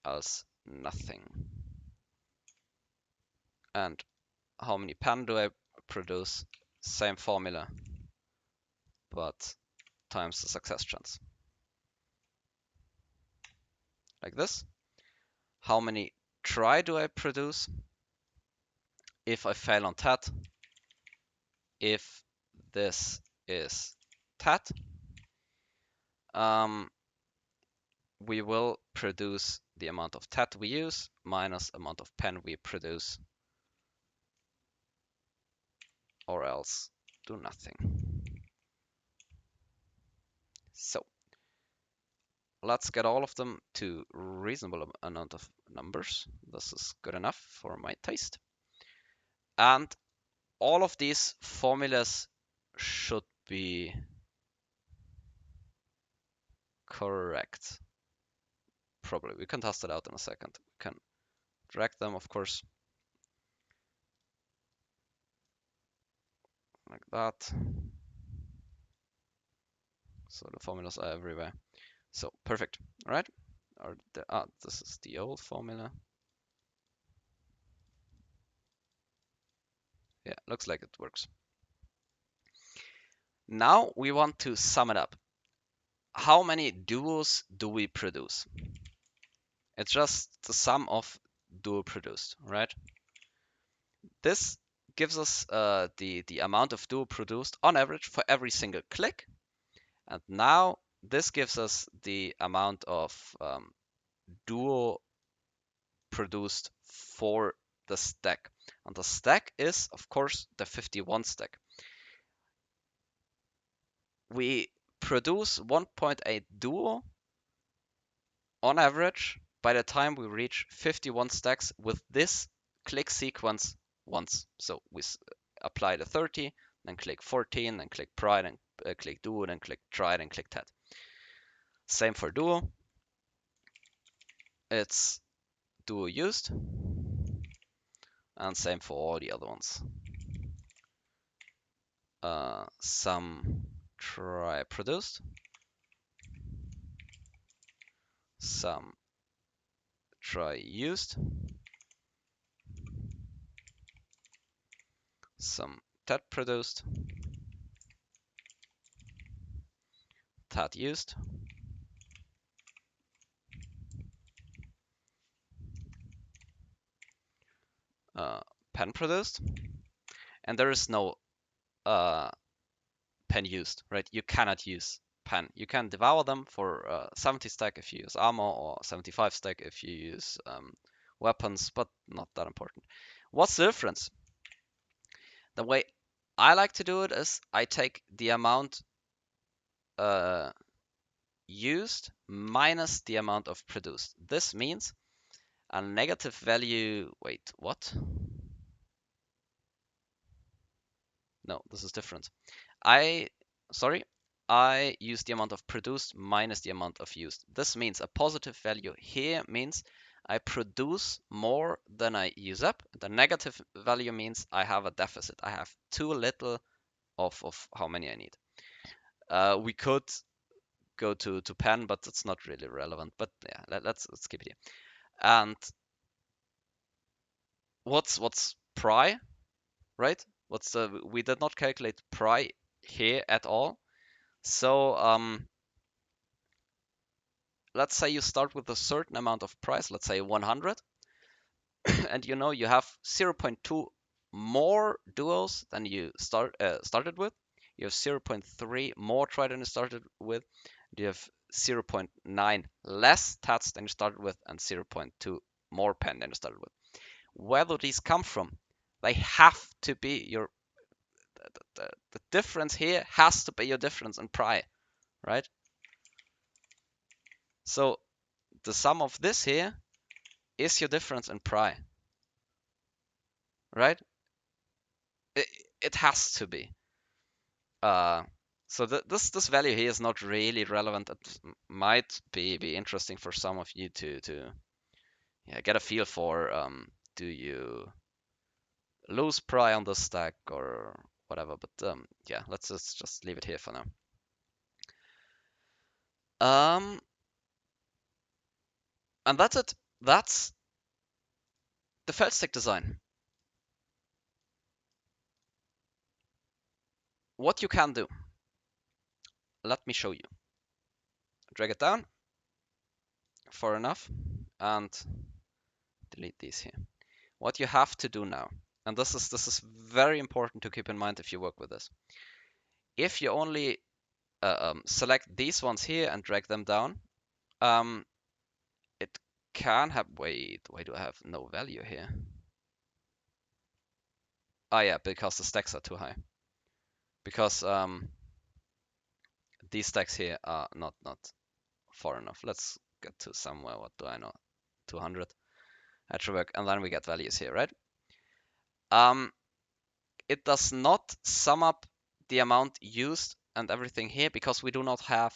as nothing. And how many pen do I produce? Same formula, but times the success chance. Like this. How many try do I produce? If I fail on TET, if this is TET, we will produce the amount of TET we use minus amount of pen we produce, or else do nothing. So let's get all of them to reasonable amount of numbers. This is good enough for my taste. And all of these formulas should be correct. Probably. We can test it out in a second. We can drag them, of course, like that. So the formulas are everywhere. So perfect. All right. This is the old formula. Yeah, looks like it works. Now we want to sum it up. How many duos do we produce? It's just the sum of duo produced, right? This gives us the amount of duo produced on average for every single click. And now this gives us the amount of duo produced for the stack. And the stack is, of course, the 51 stack. We produce 1.8 duo on average by the time we reach 51 stacks with this click sequence once. So we apply the 30, then click 14, then click pride, and click duo, then click try, and click TET. Same for duo. It's duo used, and same for all the other ones. Some try produced, some try used, some TET produced, TET used, pen produced, and there is no pen used, right? You cannot use pen. You can devour them for 70 stack if you use armor, or 75 stack if you use weapons, but not that important. What's the difference? The way I like to do it is I take the amount used minus the amount of produced. This means a negative value. Wait, what? No, this is different. I use the amount of produced minus the amount of used. This means a positive value here means I produce more than I use up. The negative value means I have a deficit. I have too little of how many I need. We could go to pen, but it's not really relevant. But yeah, let's keep it here. And what's pry, right? We did not calculate pry here at all. So let's say you start with a certain amount of price, let's say 100, and you know you have 0.2 more duos than you started with. You have 0.3 more try than you started with. You have 0.9 less tats than you started with, and 0.2 more pen than you started with. Where do these come from? They have to be your the difference here has to be your difference in pry, right? So the sum of this here is your difference in pry, right? It has to be. So this value here is not really relevant. It might be interesting for some of you to yeah, get a feel for. Do you lose pry on the stack or whatever? But yeah, let's just leave it here for now. And that's it. That's the Failstack design. What you can do. Let me show you. Drag it down far enough and delete these here. What you have to do now, and this is very important to keep in mind if you work with this. If you only select these ones here and drag them down, it can have, wait, why do I have no value here? Oh yeah, because the stacks are too high. Because these stacks here are not far enough. Let's get to somewhere, what do I know, 200. That should work, and then we get values here, right? It does not sum up the amount used and everything here because we do not have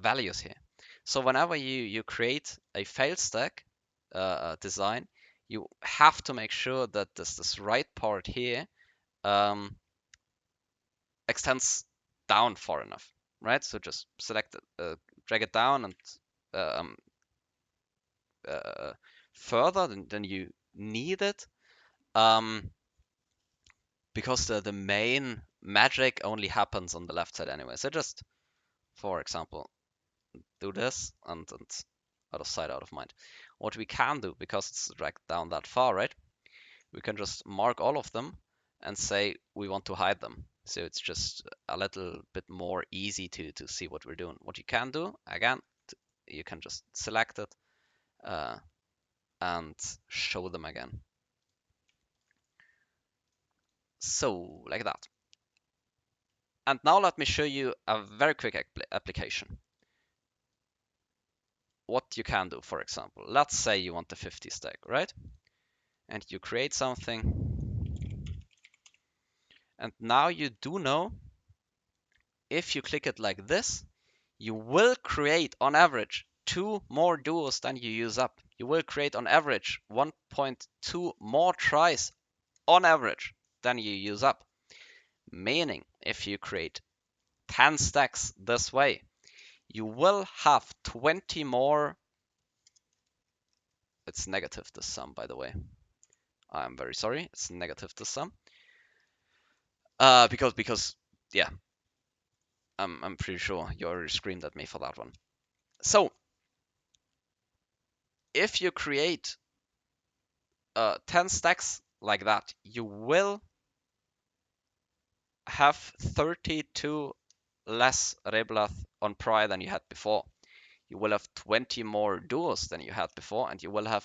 values here. So whenever you create a Failstack design, you have to make sure that this right part here extends down far enough, right? So just select it, drag it down and um, further than you need it. Because the main magic only happens on the left side anyway. So just, for example, do this and out of sight, out of mind. What we can do, because it's dragged down that far, right? We can just mark all of them and say we want to hide them. So it's just a little bit more easy to see what we're doing. What you can do, again, you can just select it and show them again. So, like that. And now let me show you a very quick application. What you can do, for example, let's say you want the 50 stack, right? And you create something. And now you do know if you click it like this, you will create on average 2 more duos than you use up. You will create on average 1.2 more tries on average than you use up. Meaning, if you create 10 stacks this way, you will have 20 more. It's negative this sum, by the way. I'm very sorry. It's negative this sum. Because yeah, I'm pretty sure you already screamed at me for that one. So if you create 10 stacks like that, you will have 32 less Reblath on pry than you had before. You will have 20 more duos than you had before, and you will have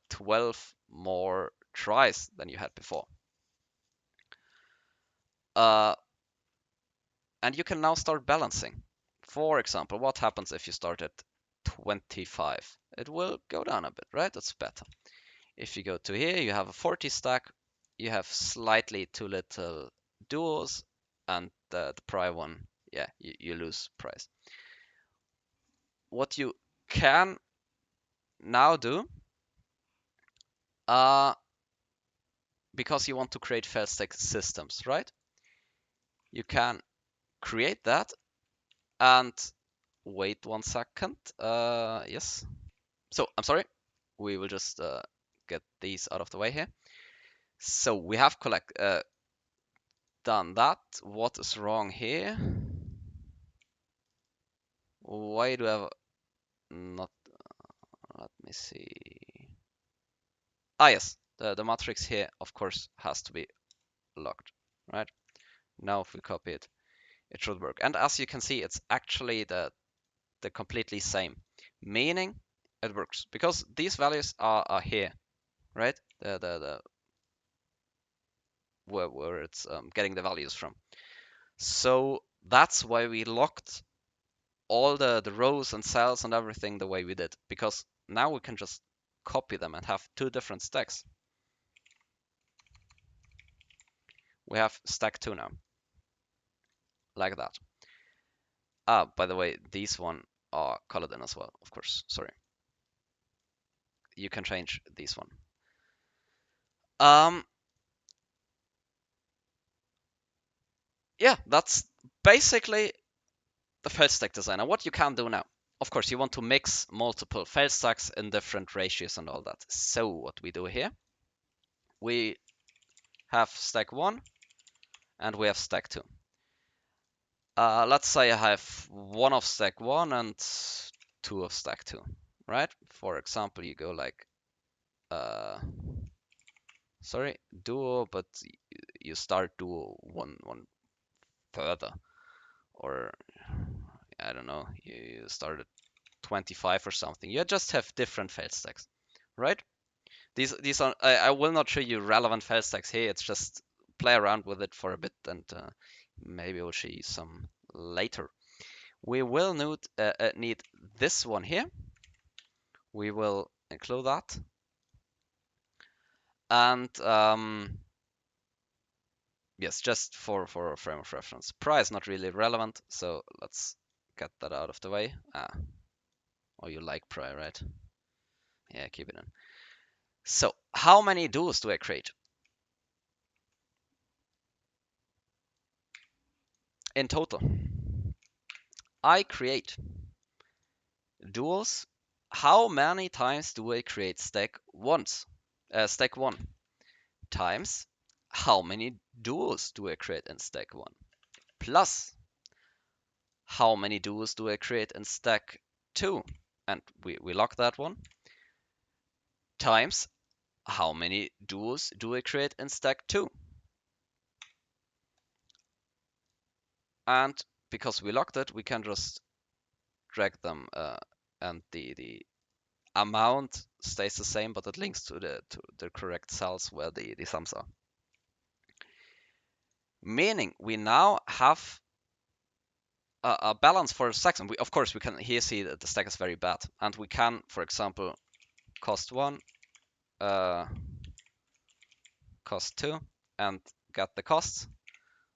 12 more tries than you had before. And you can now start balancing. For example, what happens if you start at 25? It will go down a bit, right? That's better. If you go to here, you have a 40 stack, you have slightly too little duos, and the pry one, yeah, you lose price. What you can now do, because you want to create Failstack systems, right? You can create that, and wait 1 second. Yes. So I'm sorry. We will just get these out of the way here. So we have done that. What is wrong here? Why do I have not? Let me see. Ah, yes. The matrix here, of course, has to be locked, right? Now if we copy it, it should work. And as you can see, it's actually the completely same, meaning it works because these values are here, right? The where it's getting the values from. So that's why we locked all the rows and cells and everything the way we did, because now we can just copy them and have 2 different stacks. We have stack 2 now, like that. Ah, by the way, these one are colored in as well, of course. Sorry. You can change these one. Yeah, that's basically the Failstack designer. What you can do now, of course, you want to mix multiple Failstacks in different ratios and all that. So what we do here, we have stack 1 and we have stack 2. Let's say I have 1 of stack 1 and 2 of stack 2, right? For example, you go like, sorry, duo, but you start duo one further, or I don't know, you start at 25 or something. You just have different fail stacks, right? These are I will not show you relevant fail stacks here. It's just play around with it for a bit, and maybe we'll show you some later. We will need this one here. We will include that, and yes, just for a frame of reference. Pri is not really relevant, so let's get that out of the way. Oh, you like Pri, right? Yeah, keep it in. So, how many duos do I create? In total, I create duos. How many times do I create stack once? Stack 1 times how many duos do I create in stack 1 plus how many duos do I create in stack 2, and we lock that one, times how many duos do I create in stack 2. And because we locked it, we can just drag them, and the amount stays the same, but it links to the correct cells where the sums are. Meaning we now have a balance for stacks. And of course, we can here see that the stack is very bad. And we can, for example, cost 1, cost 2, and get the costs.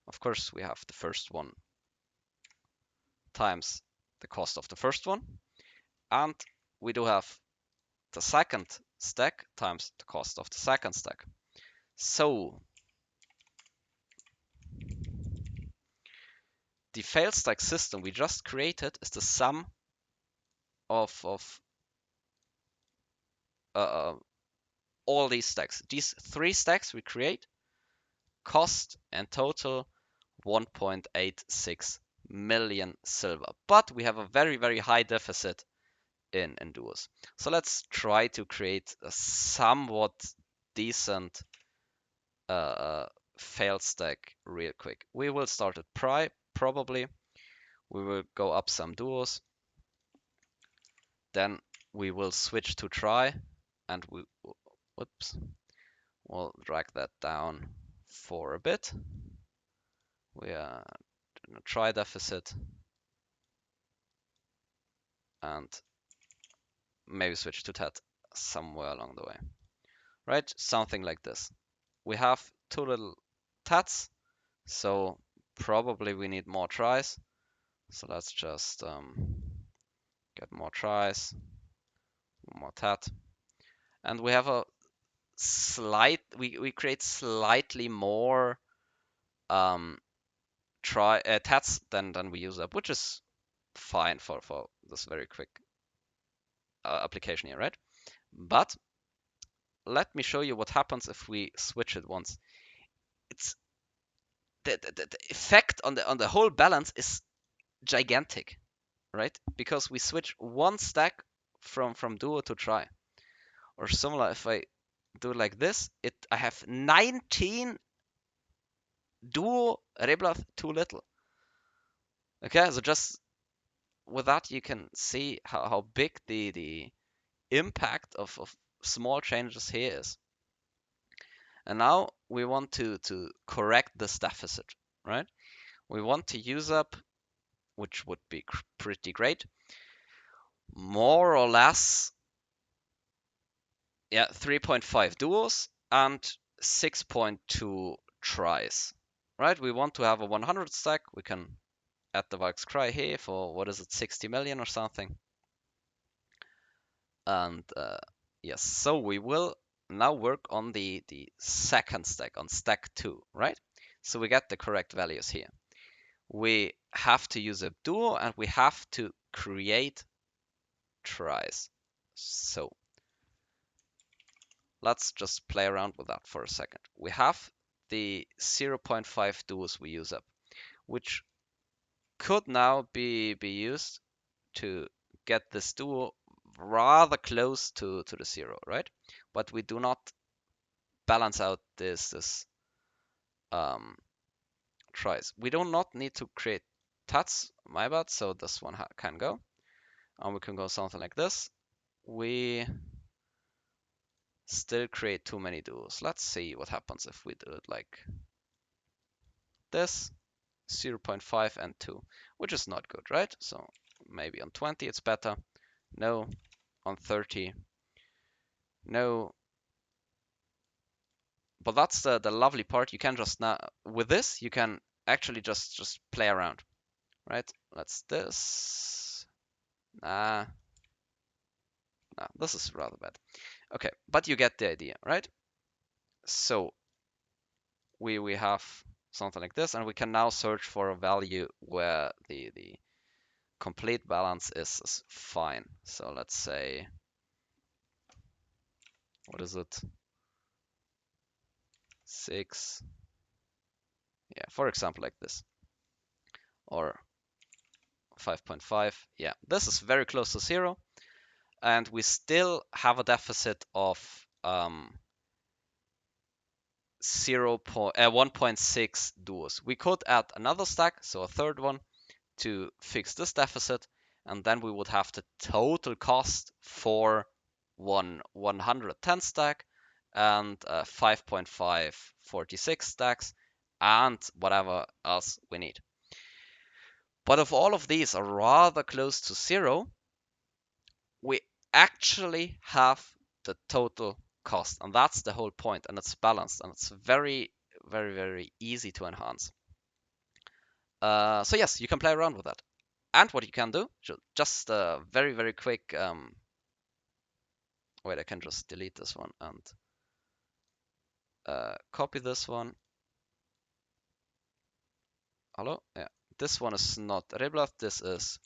Of course, we have the first one times the cost of the first one. And we do have the second stack times the cost of the second stack. So the Failstack system we just created is the sum of all these stacks. These 3 stacks we create cost in total 1.86 million silver. But we have a very, very high deficit in duos. So let's try to create a somewhat decent Failstack real quick. We will start at Pri, probably. We will go up some duos. Then we will switch to Try, and we'll drag that down for a bit. We are in a Try deficit, and maybe switch to Tet somewhere along the way, right? Something like this. We have 2 little Tets, so probably we need more tries. So let's just get more tries, more Tet, and we have a we create slightly more Tats than we use up, which is fine for this very quick application here, right? But let me show you what happens if we switch it once. It's the effect on the whole balance is gigantic, right? Because we switch one stack from duo to try. Or similar, if I do it like this, I have 19 duo reblath too little. Okay, so just with that you can see how big the impact of small changes here is. And now we want to correct this deficit, right? We want to use up, which would be pretty great, more or less, yeah, 3.5 duos and 6.2 tries, right? We want to have a 100 stack. We can add the Valk's Cry here for, what is it, 60 million or something. And yes, so we will now work on the second stack, on stack 2, right? So we get the correct values here. We have to use a duo and we have to create tries. So let's just play around with that for a second. We have the 0.5 duos we use up, which could now be used to get this duo rather close to the 0, right? But we do not balance out this tries. We do not need to create tuts, my bad, so this one can go. And we can go something like this. We still create too many duos. Let's see what happens if we do it like this, 0.5 and 2, which is not good, right? So maybe on 20 it's better. No, on 30, no. But that's the lovely part. You can just now, with this, you can actually just play around, right? Let's this. Nah, this is rather bad. Okay, but you get the idea, right? So we have something like this, and we can now search for a value where the complete balance is fine. So let's say, what is it? 6. Yeah, for example, like this. Or 5.5. Yeah, this is very close to 0. And we still have a deficit of 1.6 duos. We could add another stack, so a third one, to fix this deficit, and then we would have the total cost for 110 stack and 5.5 46 stacks and whatever else we need. But if all of these are rather close to 0, we actually have the total cost, and that's the whole point, and it's balanced, and it's very, very, very easy to enhance. So yes, you can play around with that. And what you can do, just a very, very quick, wait, I can just delete this one and copy this one. Hello? Yeah, this one is not Reblath, this is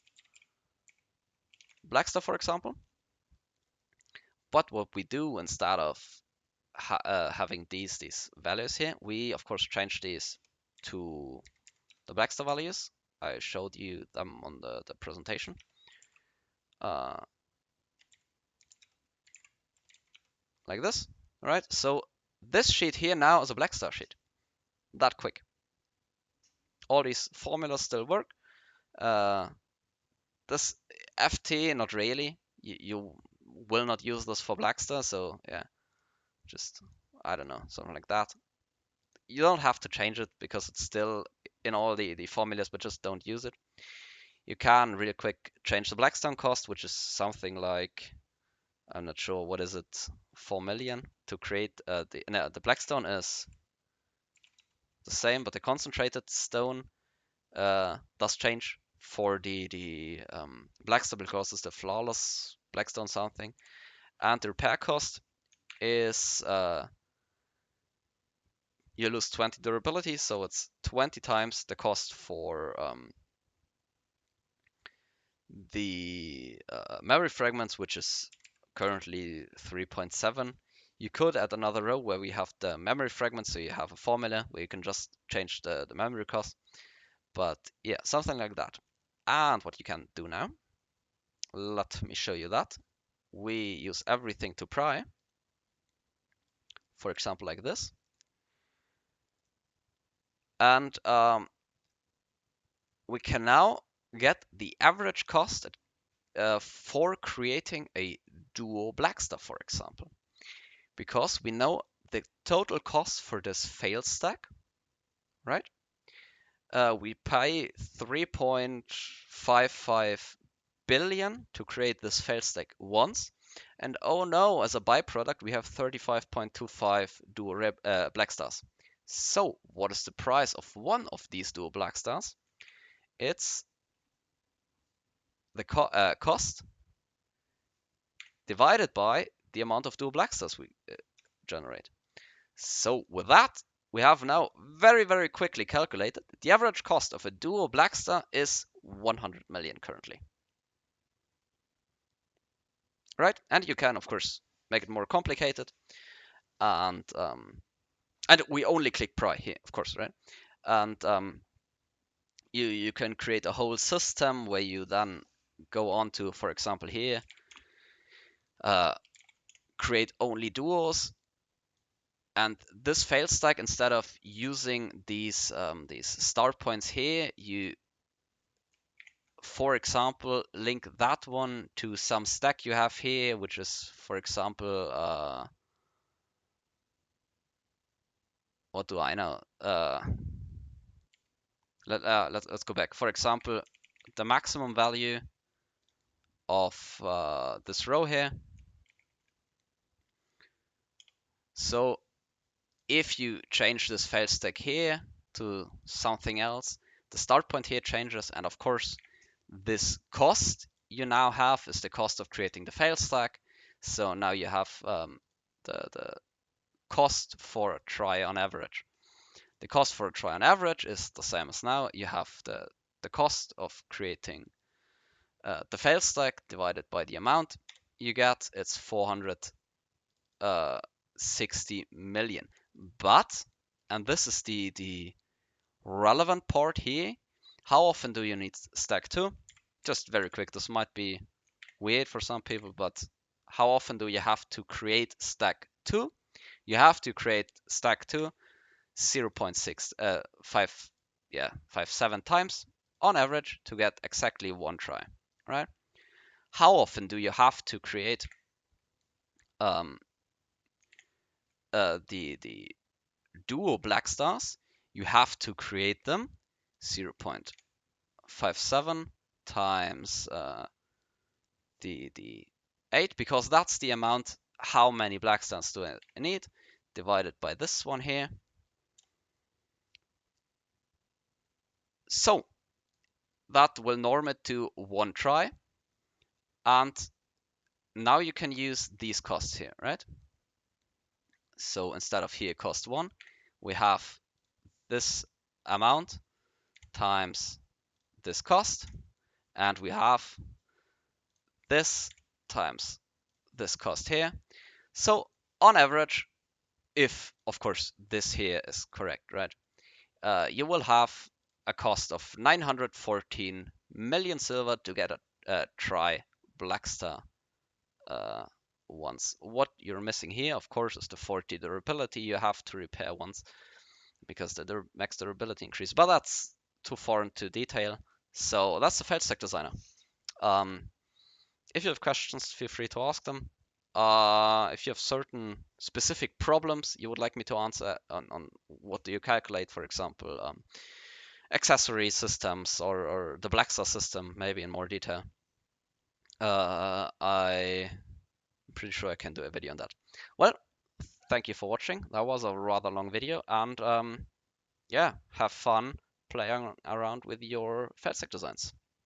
Blackstar, for example. But what we do instead of having these values here, we of course change these to the Blackstar values. I showed you them on the presentation. Like this, all right? So this sheet here now is a Blackstar sheet. That quick. All these formulas still work. This FT, not really. You will not use this for Blackstar, so yeah, just, I don't know, something like that. You don't have to change it because it's still in all the formulas, but just don't use it. You can really quick change the Blackstone cost, which is something like, I'm not sure, what is it, 4 million to create the Blackstone is the same, but the concentrated stone does change for the Blackstone because it's the flawless Blackstone something, and the repair cost is you lose 20 durability, so it's 20 times the cost for the memory fragments, which is currently 3.7. You could add another row where we have the memory fragments, so you have a formula where you can just change the memory cost. But yeah, something like that. And what you can do now, let me show you that. We use everything to pry, for example, like this. And we can now get the average cost for creating a duo Blackstar, for example, because we know the total cost for this Failstack, right? We pay 3.55 billion to create this Failstack once, and oh no, as a byproduct, we have 35.25 duo Blackstars. So, what is the price of one of these duo Blackstars? It's the cost divided by the amount of dual Blackstars we generate. So with that, we have now very, very quickly calculated the average cost of a duo Blackstar is 100 million currently. Right? And you can, of course, make it more complicated. And we only click pry here, of course, right? And you can create a whole system where you then go on to, for example, here, create only duos. And this Failstack, instead of using these start points here, you, for example, link that one to some stack you have here, which is, for example, what do I know? Let's go back. For example, the maximum value of this row here. So if you change this Failstack here to something else, the start point here changes, and of course, this cost you now have is the cost of creating the Failstack. So now you have the cost for a try on average. The cost for a try on average is the same as now. You have the cost of creating the Failstack divided by the amount you get. It's 460 million. But, and this is the relevant part here, how often do you need stack 2? Just very quick, this might be weird for some people, but how often do you have to create stack 2? You have to create stack 2 0.57 times on average to get exactly one try, right? How often do you have to create the duo Blackstars? You have to create them 0.57 times the 8, because that's the amount how many Blackstars do I need, divided by this one here. So that will norm it to one try. And now you can use these costs here, right? So instead of here cost 1, we have this amount times this cost, and we have this times this cost here. So on average, if of course this here is correct, right, you will have a cost of 914 million silver to get a try Blackstar once. What you're missing here, of course, is the 40 durability you have to repair once, because the max durability increase. But that's too far into detail. So that's the Failstack designer. If you have questions, feel free to ask them. If you have certain specific problems you would like me to answer on what do you calculate, for example, accessory systems or the Blackstar system, maybe in more detail, I'm pretty sure I can do a video on that. Well, thank you for watching. That was a rather long video, and yeah, have fun playing around with your Failstack designs.